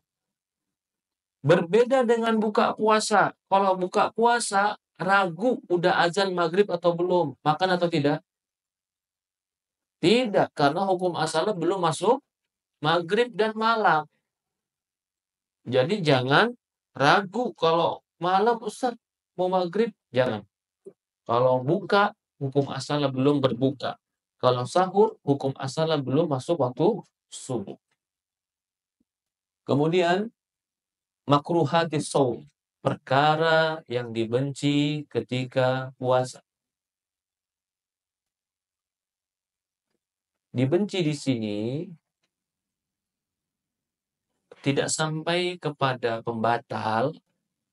Berbeda dengan buka puasa. Kalau buka puasa, ragu udah azan maghrib atau belum. Makan atau tidak? Tidak, karena hukum asalnya belum masuk maghrib dan malam. Jadi jangan ragu kalau malam Ustaz mau maghrib, jangan. Kalau buka, hukum asalnya belum berbuka. Kalau sahur, hukum asalnya belum masuk waktu subuh. Kemudian, makruhatis shaum, perkara yang dibenci ketika puasa. Dibenci di sini tidak sampai kepada pembatal,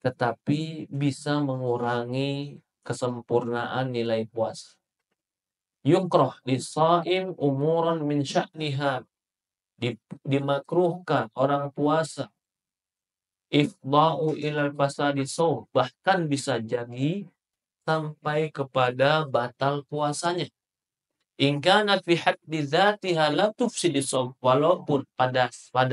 tetapi bisa mengurangi kesempurnaan nilai puasa. Yukrah lis-shaim umuran min sya'niha. Dimakruhkan orang puasa ifda'u ilal fasadi shaum, bahkan bisa jadi sampai kepada batal puasanya. In kanat fi haddi dzatiha la tufsidi shaum, walaupun pada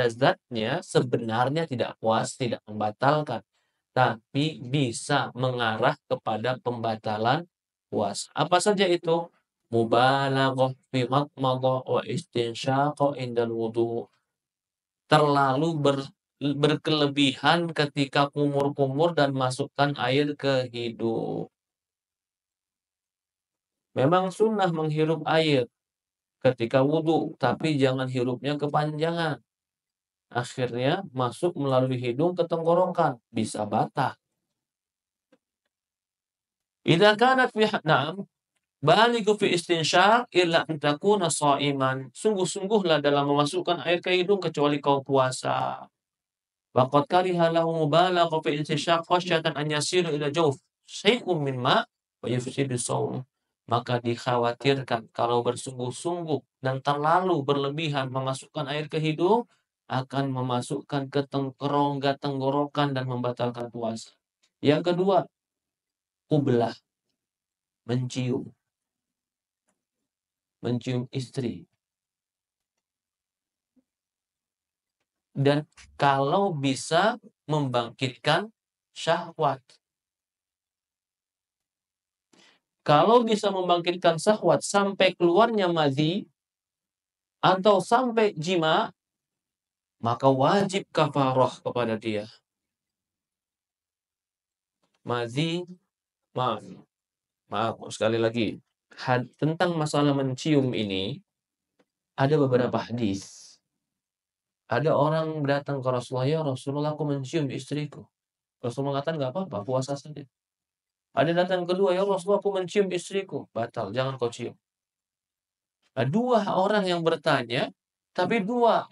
zatnya sebenarnya tidak puas, tidak membatalkan, tapi bisa mengarah kepada pembatalan puasa. Apa saja itu? Mubalaghah fi madmadah wa istinsyaq indal wudu. Terlalu berkelebihan ketika kumur-kumur dan masukkan air ke hidung. Memang sunnah menghirup air ketika wudhu, tapi jangan hirupnya kepanjangan. Akhirnya masuk melalui hidung ke tenggorokan, bisa batal. Idza kanat fi na'am balighu fi istinsyaq illa an takuna sha'iman. Sungguh-sungguhlah dalam memasukkan air ke hidung kecuali kau puasa. Waqad kariha lahu mubalagha fi istinsyaq khasyatan an yasiru ila jawf syai'un min ma' wa yufsidu shaum. Maka dikhawatirkan kalau bersungguh-sungguh dan terlalu berlebihan memasukkan air ke hidung akan memasukkan ke tenggorokan dan membatalkan puasa. Yang kedua, qublah, mencium istri. Dan kalau bisa membangkitkan syahwat. Kalau bisa membangkitkan syahwat sampai keluarnya madhi atau sampai jima, maka wajib kafarah kepada dia. Madhi, maaf sekali lagi. Tentang masalah mencium ini, ada beberapa hadis. Ada orang datang ke Rasulullah, ya Rasulullah, aku mencium istriku. Rasulullah mengatakan, nggak apa-apa, puasa saja. Ada datang kedua, ya Rasulullah, aku mencium istriku. Batal, jangan kau cium. Nah, dua orang yang bertanya, tapi dua.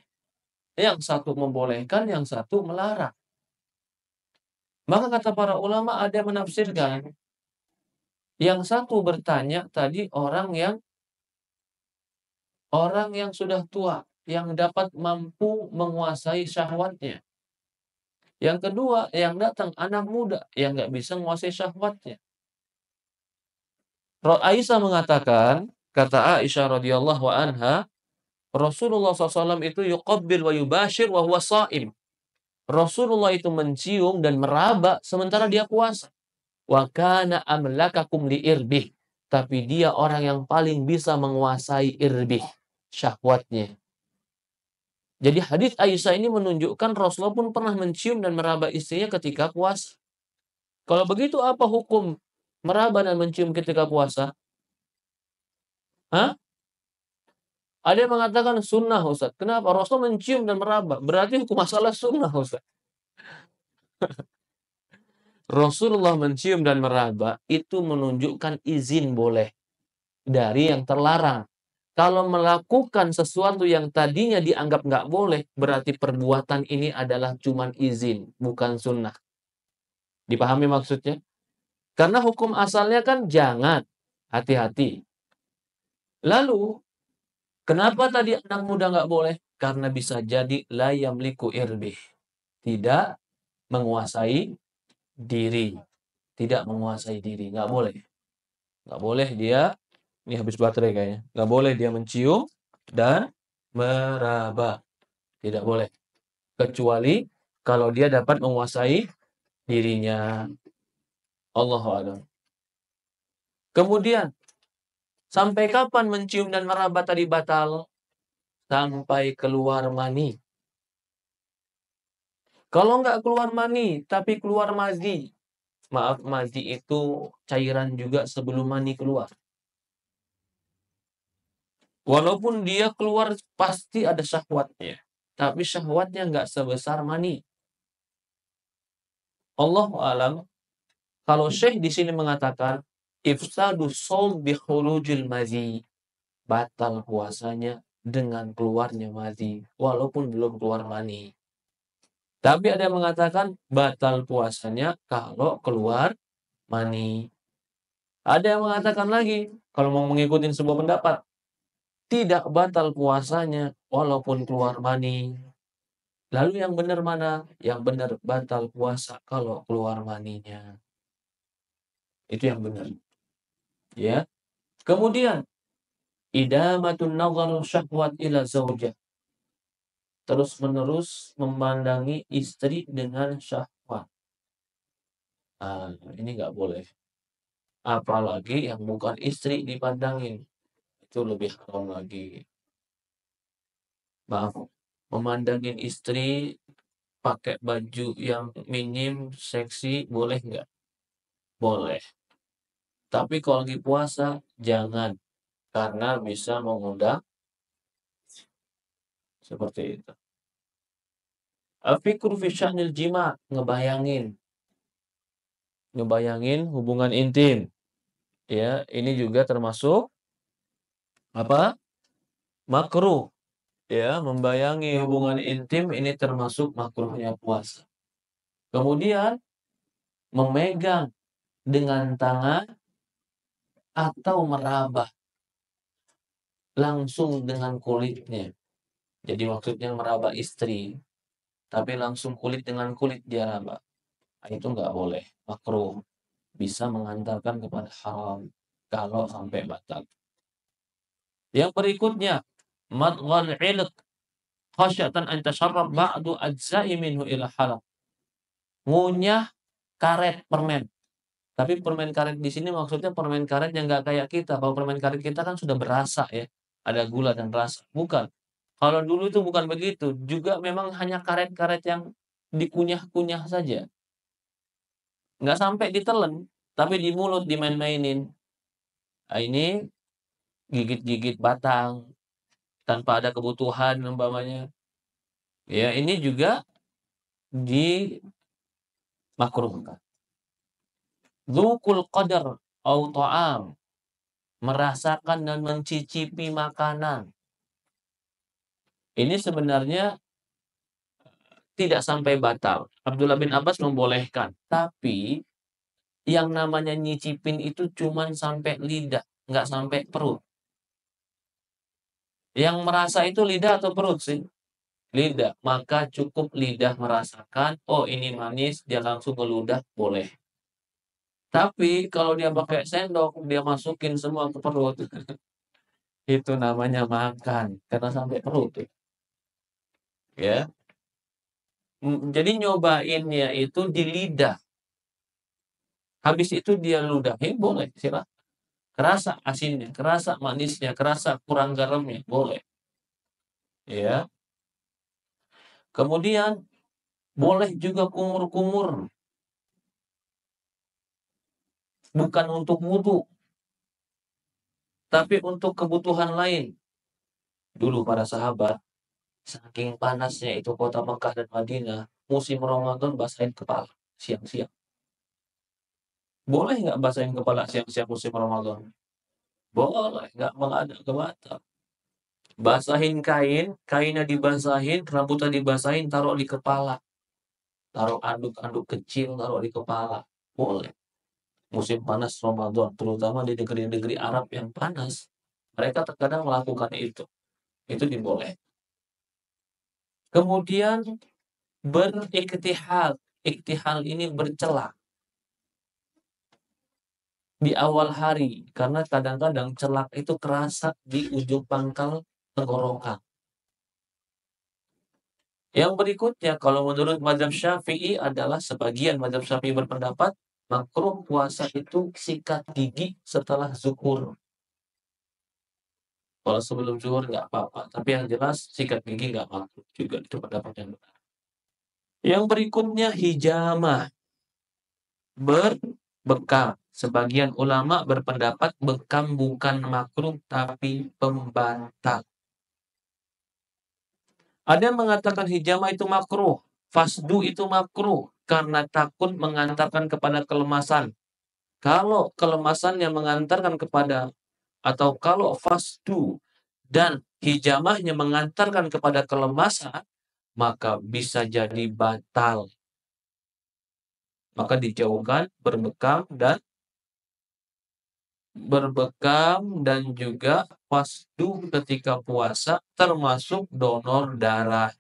Yang satu membolehkan, yang satu melarang. Maka kata para ulama ada yang menafsirkan. Yang satu bertanya tadi orang yang sudah tua, yang dapat mampu menguasai syahwatnya. Yang kedua, yang datang anak muda yang nggak bisa menguasai syahwatnya. Aisyah mengatakan, kata Aisyah radhiyallahu anha, Rasulullah SAW itu yuqabbil wa yubashir wa huwa sha'im. Rasulullah itu mencium dan meraba sementara dia puasa. Wa kana amlakakum li irbih. Tapi dia orang yang paling bisa menguasai irbih, syahwatnya. Jadi hadis Aisyah ini menunjukkan Rasulullah pun pernah mencium dan meraba istrinya ketika puasa. Kalau begitu apa hukum meraba dan mencium ketika puasa? Hah? Ada yang mengatakan sunnah, Ustaz. Kenapa? Rasul mencium dan meraba. Berarti hukum masalah sunnah, Ustaz. Rasulullah mencium dan meraba itu menunjukkan izin boleh dari yang terlarang. Kalau melakukan sesuatu yang tadinya dianggap nggak boleh, berarti perbuatan ini adalah cuman izin, bukan sunnah. Dipahami maksudnya? Karena hukum asalnya kan jangan, hati-hati. Lalu, kenapa tadi anak muda nggak boleh? Karena bisa jadi la yamliku irbih. Tidak menguasai diri. Tidak menguasai diri. Nggak boleh. Nggak boleh dia, ini habis baterai kayaknya. Nggak boleh dia mencium dan meraba. Tidak boleh. Kecuali kalau dia dapat menguasai dirinya. Allahu a'lam. Kemudian, sampai kapan mencium dan meraba tadi batal? Sampai keluar mani. Kalau nggak keluar mani, tapi keluar mazi. Maaf, mazi itu cairan juga sebelum mani keluar. Walaupun dia keluar pasti ada syahwatnya. Tapi syahwatnya nggak sebesar mani. Allahu a'lam. Kalau Syekh di sini mengatakan ifsadu shaum bi khurujil mazi. Batal puasanya dengan keluarnya mazi walaupun belum keluar mani. Tapi ada yang mengatakan batal puasanya kalau keluar mani. Ada yang mengatakan lagi, kalau mau mengikuti sebuah pendapat, tidak batal puasanya walaupun keluar mani. Lalu yang benar mana? Yang benar batal puasa kalau keluar maninya. Itu yang benar. Ya. Kemudian, idamatun nazar syahwat ila zaujah. Terus-menerus memandangi istri dengan syahwat. Ini nggak boleh. Apalagi yang bukan istri dipandangin. Itu lebih haram lagi. Maaf, memandangin istri pakai baju yang minim, seksi, boleh nggak? Boleh. Tapi kalau lagi puasa, jangan. Karena bisa mengundang seperti itu. Afikru fi sya'nil jima, ngebayangin hubungan intim. Ya, ini juga termasuk apa? Makruh. Ya, membayangi hubungan intim ini termasuk makruhnya puasa. Kemudian memegang dengan tangan atau meraba langsung dengan kulitnya. Jadi maksudnya meraba istri, tapi langsung kulit dengan kulit dia raba. Itu nggak boleh. makruh, bisa mengantarkan kepada haram kalau sampai batal. Yang berikutnya, madghal ilq khasyatan an tasharrab ba'du ajza'i minhu ila halal. Ngunyah karet permen. Tapi permen karet di sini maksudnya permen karet yang nggak kayak kita. Kalau permen karet kita kan sudah berasa ya, ada gula dan rasa. Bukan. Kalau dulu itu bukan begitu. Juga memang hanya karet-karet yang dikunyah-kunyah saja. Nggak sampai ditelen, tapi di mulut dimain-mainin. Nah, ini gigit-gigit batang tanpa ada kebutuhan umpamanya. Ya, ini juga dimakruhkan. Dzukul qadar au ta'am, merasakan dan mencicipi makanan. Ini sebenarnya tidak sampai batal. Abdullah bin Abbas membolehkan, tapi yang namanya nyicipin itu cuman sampai lidah, nggak sampai perut. Yang merasa itu lidah atau perut sih? Lidah. Maka cukup lidah merasakan, oh ini manis, dia langsung ngeludah, boleh. Tapi kalau dia pakai sendok, dia masukin semua ke perut, itu namanya makan, karena sampai perut. Ya. Jadi nyobainnya itu di lidah. Habis itu dia ludahin, boleh, silahkan. Kerasa asinnya, kerasa manisnya, kerasa kurang garamnya, boleh. Ya. Kemudian boleh juga kumur-kumur, bukan untuk wudu, tapi untuk kebutuhan lain. Dulu para sahabat, saking panasnya itu kota Mekah dan Madinah, musim Ramadan basahin kepala siang-siang. Boleh nggak basahin kepala siang-siang musim Ramadan? Boleh, nggak malah ada kebatal. Basahin kain, kainnya dibasahin, rambutnya dibasahin, taruh di kepala. Taruh anduk-anduk kecil, taruh di kepala. Boleh. Musim panas Ramadan, terutama di negeri-negeri Arab yang panas, mereka terkadang melakukan itu. Itu diboleh. Kemudian beriktihal. Iktihal ini bercela di awal hari, karena kadang-kadang celak itu kerasa di ujung pangkal tenggorokan. Yang berikutnya, kalau menurut mazhab Syafi'i adalah sebagian mazhab Syafi'i berpendapat makruh puasa itu sikat gigi setelah zuhur. Kalau sebelum zuhur nggak apa-apa, tapi yang jelas sikat gigi nggak makruh juga, itu pendapat yang benar. Yang berikutnya hijamah, berbekam. Sebagian ulama berpendapat bekam bukan makruh tapi pembantal. Ada yang mengatakan hijamah itu makruh, fasdu itu makruh karena takut mengantarkan kepada kelemasan. Kalau kelemasan yang mengantarkan kepada, atau kalau fasdu dan hijamahnya mengantarkan kepada kelemasan, maka bisa jadi batal. Maka dijauhkan berbekam dan juga fasdu ketika puasa, termasuk donor darah.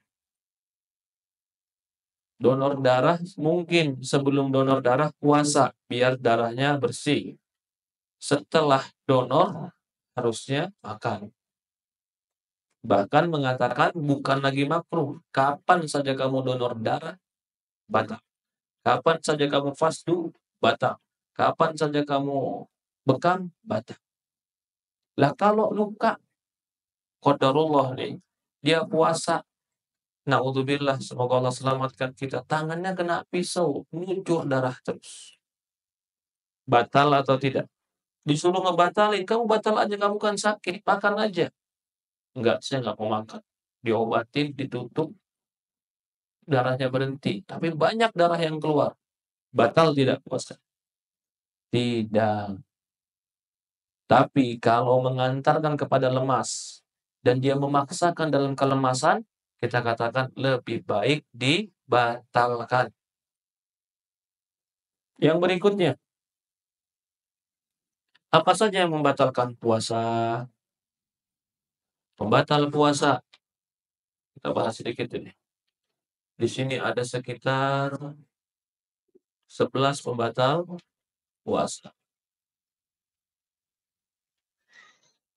Donor darah mungkin sebelum donor darah puasa biar darahnya bersih. Setelah donor harusnya makan. Bahkan mengatakan bukan lagi makruh. Kapan saja kamu donor darah, batal. Kapan saja kamu fasdu, batal. Kapan saja kamu bekam, batal. Lah kalau luka, qadarullah nih, dia puasa, naudzubillah, semoga Allah selamatkan kita, tangannya kena pisau, ngucur darah terus. Batal atau tidak? Disuruh ngebatalin, kamu batal aja, kamu kan sakit, makan aja. Enggak, saya nggak mau makan. Diobatin, ditutup, darahnya berhenti. Tapi banyak darah yang keluar. Batal tidak puasa? Tidak. Tapi kalau mengantarkan kepada lemas, dan dia memaksakan dalam kelemasan, kita katakan lebih baik dibatalkan. Yang berikutnya, apa saja yang membatalkan puasa? Pembatal puasa, kita bahas sedikit ini. Di sini ada sekitar 11 pembatal puasa.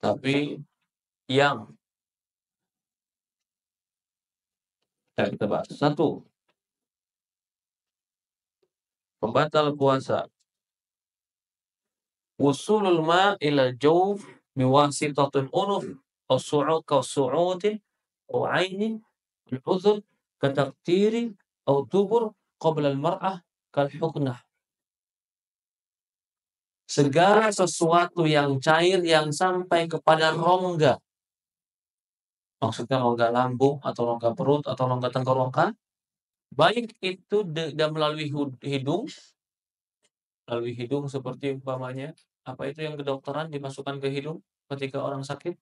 Tapi yang kita bahas. 1. Pembatal puasa. Wusulul ma' ila jawf biwasitatul unuf aw su'udin aw 'ainin al-udhun kataqtiri aw dubur qabla al-mar'ah kal huknah. Segala sesuatu yang cair yang sampai kepada rongga. Maksudnya rongga lambung atau rongga perut atau rongga tenggorokan, baik itu melalui hidung seperti umpamanya apa itu yang kedokteran dimasukkan ke hidung ketika orang sakit?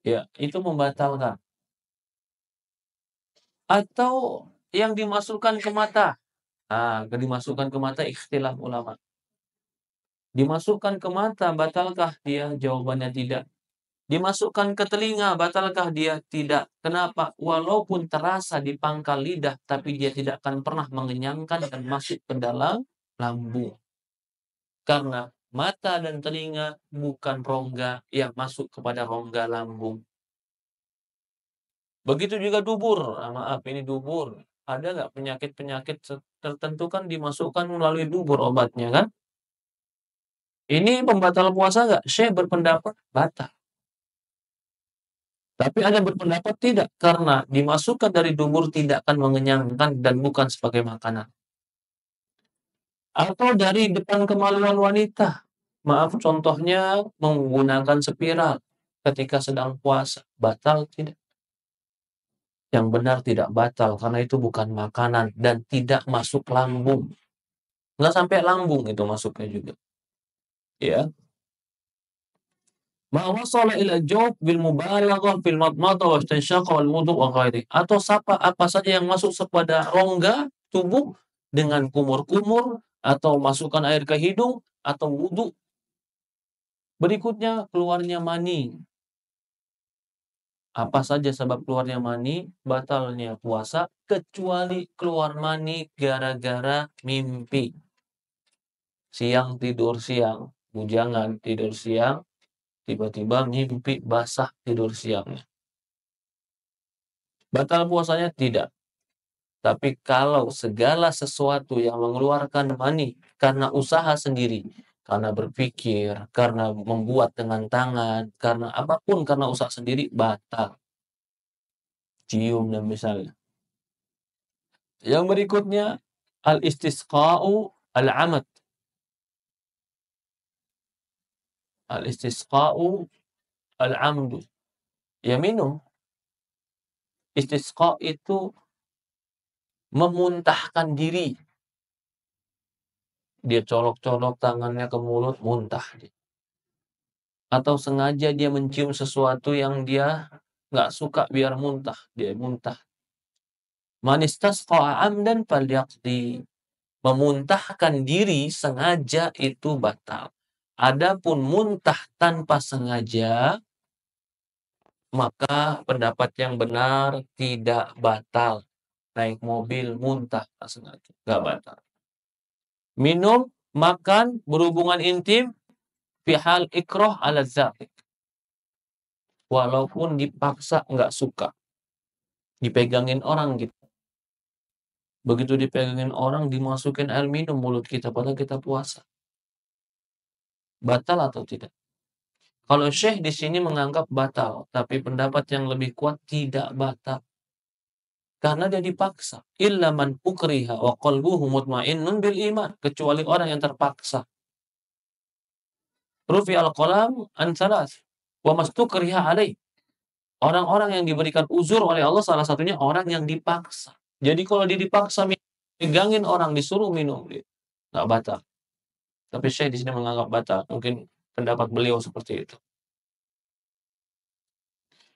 Ya, itu membatalkan. Atau yang dimasukkan ke mata. Dimasukkan ke mata ikhtilaf ulama. Dimasukkan ke mata, batalkah dia? Jawabannya tidak. Dimasukkan ke telinga, batalkah dia? Tidak. Kenapa? Walaupun terasa di pangkal lidah, tapi dia tidak akan pernah mengenyangkan dan masuk ke dalam lambung. Karena mata dan telinga bukan rongga yang masuk kepada rongga lambung. Begitu juga dubur. Maaf, ini dubur. Ada nggak penyakit-penyakit tertentu kan dimasukkan melalui dubur obatnya kan? Ini pembatal puasa nggak? Syekh berpendapat batal. Tapi ada berpendapat tidak, karena dimasukkan dari dubur tidak akan mengenyangkan dan bukan sebagai makanan. Atau dari depan kemaluan wanita. Maaf, contohnya menggunakan spiral ketika sedang puasa. Batal tidak? Yang benar tidak batal, karena itu bukan makanan dan tidak masuk lambung. Nggak sampai lambung itu masuknya juga. Ya. Ma wasala ila jawf bil mubalaghah fil madmadah wa istinsyak wal wudu wa ghairi. Atau apa saja yang masuk kepada rongga tubuh dengan kumur-kumur atau masukkan air ke hidung atau wudu. Berikutnya keluarnya mani. Apa saja sebab keluarnya mani, batalnya puasa kecuali keluar mani gara-gara mimpi. Siang tidur siang, bujangan tidur siang, tiba-tiba mimpi basah tidur siangnya. Batal puasanya tidak. Tapi kalau segala sesuatu yang mengeluarkan mani karena usaha sendiri, karena berpikir, karena membuat dengan tangan, karena apapun karena usaha sendiri, batal. Cium dan misalnya. Yang berikutnya, al-istisqa'u al-amad. Al-istisqa'u al-amdu. Ya minum. Istisqa itu memuntahkan diri. Dia colok-colok tangannya ke mulut, muntah. Atau sengaja dia mencium sesuatu yang dia nggak suka biar muntah. Dia muntah. Man istasqa'a amdan falyaqdi. Memuntahkan diri sengaja itu batal. Adapun muntah tanpa sengaja, maka pendapat yang benar tidak batal. Naik mobil muntah tak sengaja, nggak batal. Minum, makan, berhubungan intim, fi hal ikrah ala zalik. Walaupun dipaksa nggak suka. Dipegangin orang gitu. Begitu dipegangin orang, dimasukin air minum mulut kita padahal kita puasa. Batal atau tidak? Kalau Syekh di sini menganggap batal, tapi pendapat yang lebih kuat tidak batal. Karena dia dipaksa. Illa man ukriha wa qalbuhu mutmainnun bil iman. Kecuali orang yang terpaksa. Rufi al-qalam an salas. Wa mastukriha alaih. Orang-orang yang diberikan uzur oleh Allah salah satunya orang yang dipaksa. Jadi kalau dia dipaksa pegangin orang disuruh minum, nggak batal. Tapi Syekh di sini menganggap batal. Mungkin pendapat beliau seperti itu.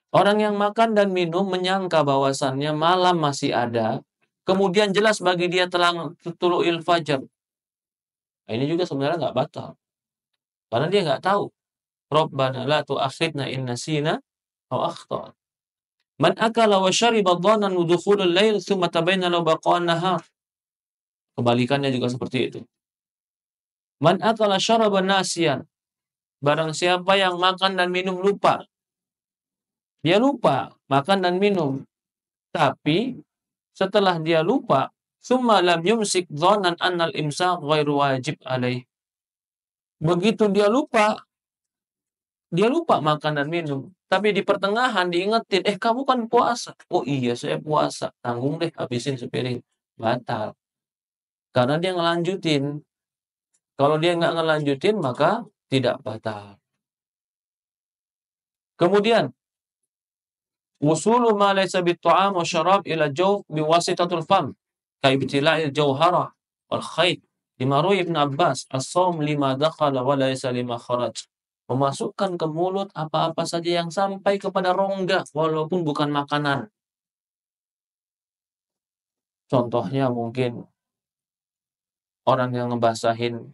Orang yang makan dan minum menyangka bahwasannya malam masih ada, kemudian jelas bagi dia telah tulu'il fajar. Nah, ini juga sebenarnya nggak batal. Karena dia nggak tahu. Rabbana la tu'akhidna in nasina aw akhtana. Man akala wa syariba dhanan dukhulul lail tsumma tabayyana lahu baqa'un nahar. Kebalikannya juga seperti itu. Man akala syaraba nasiyan. Barang siapa yang makan dan minum lupa. Dia lupa makan dan minum. Tapi setelah dia lupa, summa lam yumsik dhanan annal imsak ghairu wajib alaih. Begitu dia lupa makan dan minum. Tapi di pertengahan diingetin, kamu kan puasa. Oh iya, saya puasa. Tanggung deh, habisin sepiring. Batal. Karena dia ngelanjutin. Kalau dia nggak ngelanjutin, maka tidak batal. Kemudian, wusulu ma laysa bit-ta'am wa syarab ila jawf biwasitatul fam. Kaibtila'il jawhara wal khayt. Lima ruwi Ibn Abbas, as-sawm lima dakhala wa laysa lima kharaj. Memasukkan ke mulut apa-apa saja yang sampai kepada rongga, walaupun bukan makanan. Contohnya mungkin orang yang ngebasahin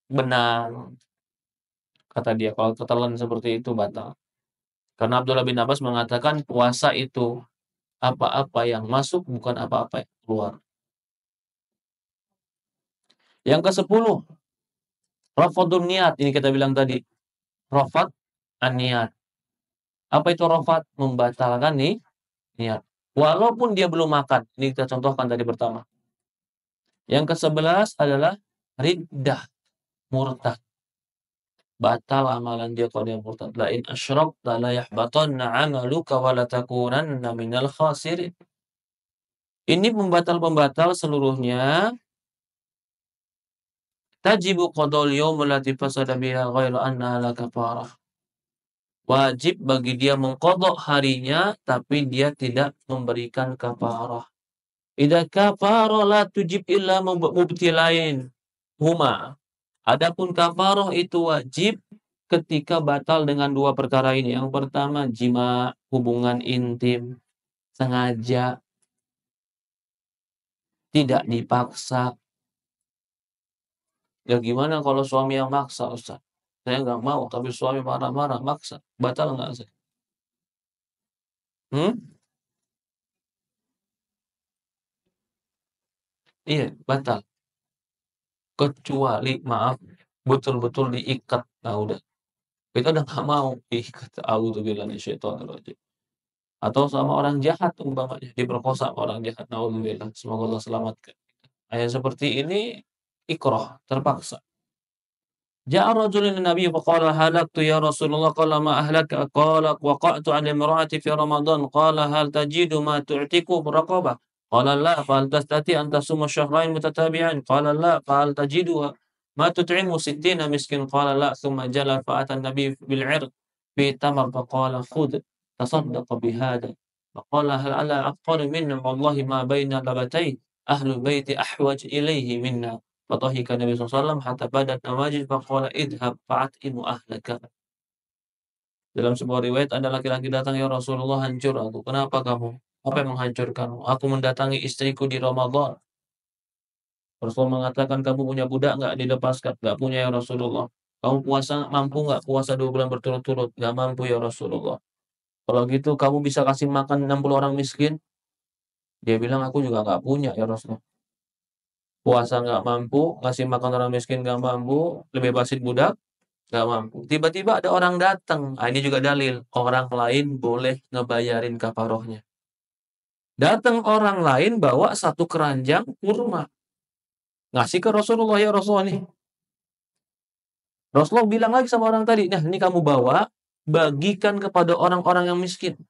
benang, kata dia, kalau ketelan seperti itu batal. Karena Abdullah bin Abbas mengatakan puasa itu apa-apa yang masuk, bukan apa-apa yang keluar. Yang ke-10, rafadun niat. Ini kita bilang tadi, rafad an-niat. Apa itu rafad? Membatalkan niat. Walaupun dia belum makan. Ini kita contohkan tadi pertama. Yang ke-11 adalah riddah, murtad. Batal amalan dia kalau dia murtad. La in asyrakta la yahbatanna 'amaluka wa la takunanna minal khasirin. Ini pembatal-pembatal seluruhnya. Tajibu qada'ul yawm allati fasada biha ghairu anna la kafarah. Wajib bagi dia mengqadha harinya, tapi dia tidak memberikan kafarah. Idza kafara la tujib illa mubtilain huma. Adapun kafarah itu wajib ketika batal dengan dua perkara ini. Yang pertama, jima, hubungan intim, sengaja, tidak dipaksa. Ya gimana kalau suami yang maksa, Ustaz? Saya nggak mau, tapi suami marah-marah, maksa. Batal nggak, Ustaz? Iya, batal. Kecuali, maaf, betul-betul diikat. Nah, udah. Kita udah nggak mau diikat. A'udzubillahi minasyaitonirrajim. Atau sama orang jahat umpamanya, diperkosa orang jahat. Na'udzubillah. Semoga Allah selamatkan. Yang seperti ini ikrah, terpaksa. Ja'a rajulun Nabi faqala halaktu ya Rasulullah, qala ma ahlaka, qala waqa'tu 'ala imra'ati fi Ramadan, qala hal tajidu ma tu'tiku raqabah, qala la, fa hal tastati an tasuma syahrayn mutatabi'ain, qala la, fa hal tajidu ma tut'imu sittina miskin, qala la, thumma jala fa ata an-nabi bil 'irq fi tamar faqala khudh tasaddaq bihadha, faqala hal 'ala aqari minna wallahi ma baina labatay ahlul baiti ahwaj ilayhi minna. Fatahika Nabi SAW hatta badat nawajid faqala idhab fa'at'imu ahlaka. Dalam sebuah riwayat ada laki-laki datang, ya Rasulullah, hancur aku. Kenapa kamu? Apa yang menghancurkanmu? Aku mendatangi istriku di Ramadan. Rasul mengatakan, kamu punya budak nggak dilepaskan? Nggak punya ya Rasulullah. Kamu puasa mampu nggak? Puasa 2 bulan berturut-turut? Nggak mampu ya Rasulullah. Kalau gitu kamu bisa kasih makan 60 orang miskin? Dia bilang, aku juga nggak punya ya Rasulullah. Puasa nggak mampu, ngasih makan orang miskin nggak mampu, lebih bebasin budak nggak mampu. Tiba-tiba ada orang datang. Ini juga dalil. Orang lain boleh ngebayarin kafarohnya. Datang orang lain bawa 1 keranjang kurma. Ngasih ke Rasulullah, ya Rasulullah nih. Rasulullah bilang lagi sama orang tadi, nah ini kamu bawa, bagikan kepada orang-orang yang miskin.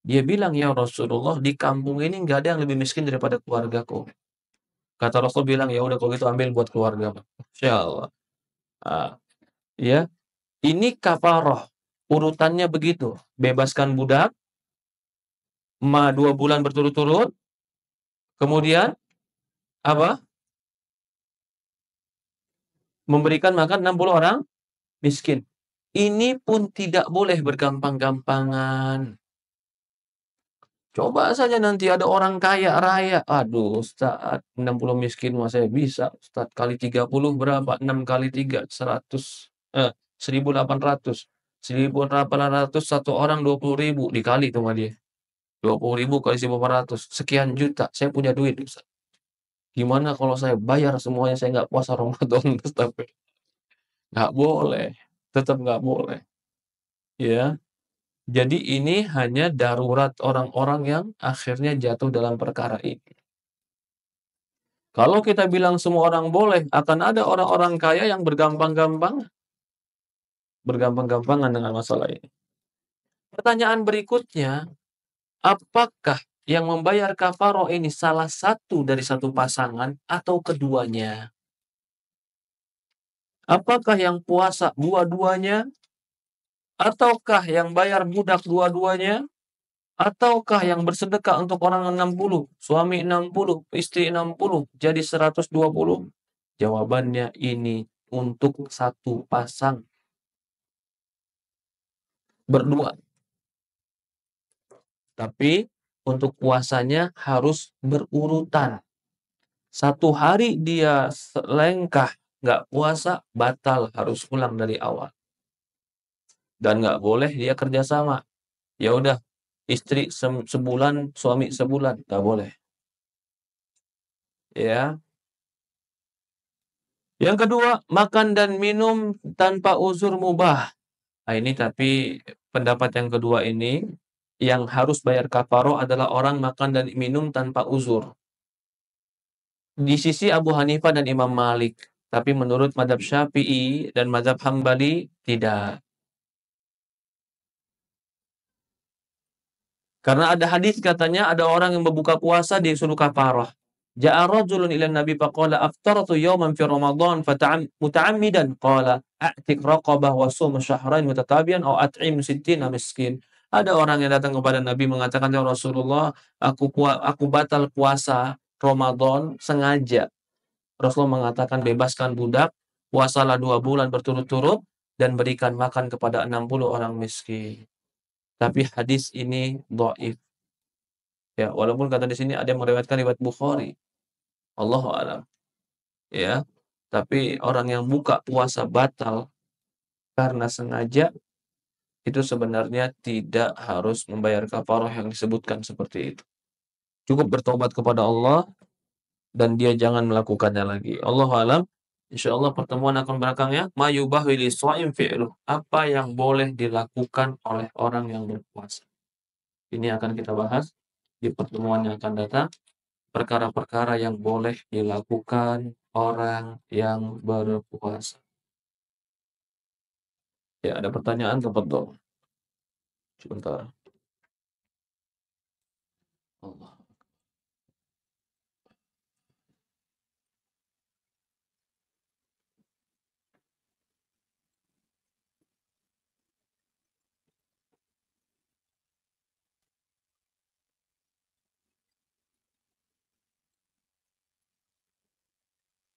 Dia bilang, ya Rasulullah, di kampung ini nggak ada yang lebih miskin daripada keluargaku. Kata Rasul bilang, ya udah kalau gitu ambil buat keluarga. Masya Allah. Ya, ini kafaroh. Urutannya begitu. Bebaskan budak, 2 bulan berturut-turut. Kemudian, apa? Memberikan makan 60 orang miskin. Ini pun tidak boleh bergampang-gampangan. Coba saja nanti ada orang kaya raya. Aduh, Ustaz, 60 miskin mah saya bisa. Ustaz, kali 30 berapa? 6 kali 3, 100. 1.800. 1.800 satu orang 20.000 dikali tuh sama dia. 20.000 kali 1.800 sekian juta. Saya punya duit, Ustaz. Gimana kalau saya bayar semuanya, saya nggak puasa Ramadan, tapi nggak boleh, tetap nggak boleh, ya. Jadi ini hanya darurat orang-orang yang akhirnya jatuh dalam perkara ini. Kalau kita bilang semua orang boleh, akan ada orang-orang kaya yang bergampang-gampangan dengan masalah ini. Pertanyaan berikutnya, apakah yang membayar kafaroh ini salah satu dari satu pasangan atau keduanya? Apakah yang puasa dua-duanya? Ataukah yang bayar budak dua-duanya? Ataukah yang bersedekah untuk orang 60, suami 60, istri 60, jadi 120? Jawabannya ini untuk satu pasang berdua. Tapi untuk puasanya harus berurutan. Satu hari dia selengkah nggak puasa, batal, harus ulang dari awal. Dan nggak boleh dia kerjasama. Ya udah, istri sebulan, suami sebulan, nggak boleh. Ya. Yang kedua, makan dan minum tanpa uzur mubah. Nah, ini tapi pendapat yang kedua ini, yang harus bayar kafaroh adalah orang makan dan minum tanpa uzur. Di sisi Abu Hanifah dan Imam Malik. Tapi menurut mazhab Syafi'i dan mazhab Hambali, tidak. Karena ada hadis katanya ada orang yang berbuka puasa disuruh kafarah. Ja'a rajulun ila Nabi faqala aftaratu yawman fi Ramadan muta'ammidan qala a'tik raqabah wa shum syahrain mutatabi'an aw at'im sittina miskin. Ada orang yang datang kepada Nabi mengatakan, "Ya Rasulullah, aku batal puasa Ramadan sengaja." Rasulullah mengatakan, "Bebaskan budak, puasalah 2 bulan berturut-turut dan berikan makan kepada 60 orang miskin." Tapi hadis ini dhaif. Ya, walaupun kata di sini ada yang meriwayatkan riwayat Bukhari. Allahu a'lam. Ya. Tapi orang yang buka puasa batal karena sengaja itu sebenarnya tidak harus membayar kafarah yang disebutkan seperti itu. Cukup bertobat kepada Allah dan dia jangan melakukannya lagi. Allahu a'lam. Insyaallah pertemuan akan belakangnya ma yubahu lis-shaim fi'luh. Apa yang boleh dilakukan oleh orang yang berpuasa. Ini akan kita bahas di pertemuan yang akan datang. Perkara-perkara yang boleh dilakukan orang yang berpuasa. Ya, ada pertanyaan, tafadhol. Sebentar. Allah.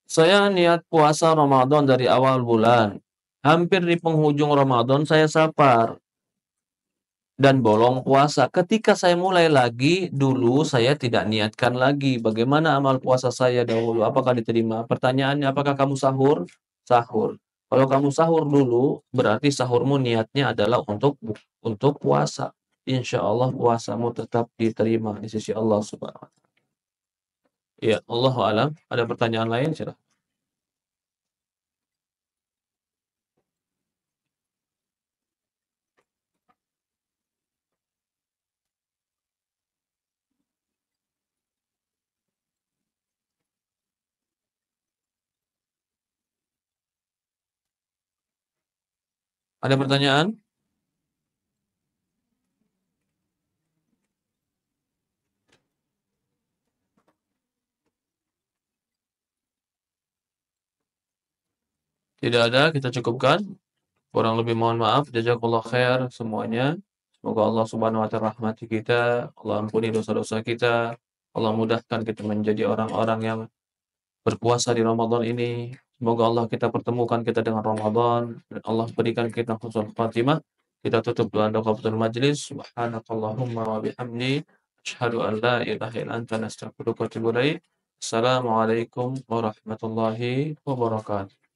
Saya niat puasa Ramadan dari awal bulan. Hampir di penghujung Ramadan saya safar dan bolong puasa. Ketika saya mulai lagi, dulu saya tidak niatkan lagi. Bagaimana amal puasa saya dahulu? Apakah diterima? Pertanyaannya, apakah kamu sahur? Sahur. Kalau kamu sahur dulu, berarti sahurmu niatnya adalah untuk puasa. Insya Allah puasamu tetap diterima di sisi Allah Subhanahu wa Ta'ala. Ya, Allahu alam. Ada pertanyaan lain? Silahkan. Ada pertanyaan? Tidak ada, kita cukupkan. Kurang lebih mohon maaf. Jazakallah khair semuanya. Semoga Allah Subhanahu wa taala rahmati kita, Allah ampuni dosa-dosa kita, Allah mudahkan kita menjadi orang-orang yang berpuasa di Ramadan ini. Semoga Allah kita pertemukan kita dengan Ramadan dan Allah berikan kita husnul khatimah. Kita tutup dengan doa kafatul majlis. Subhanakallahumma wa bihamdi asyhadu an la ilaha illa anta nastaghfiruka wa atubu ilaik. Assalamualaikum warahmatullahi wabarakatuh.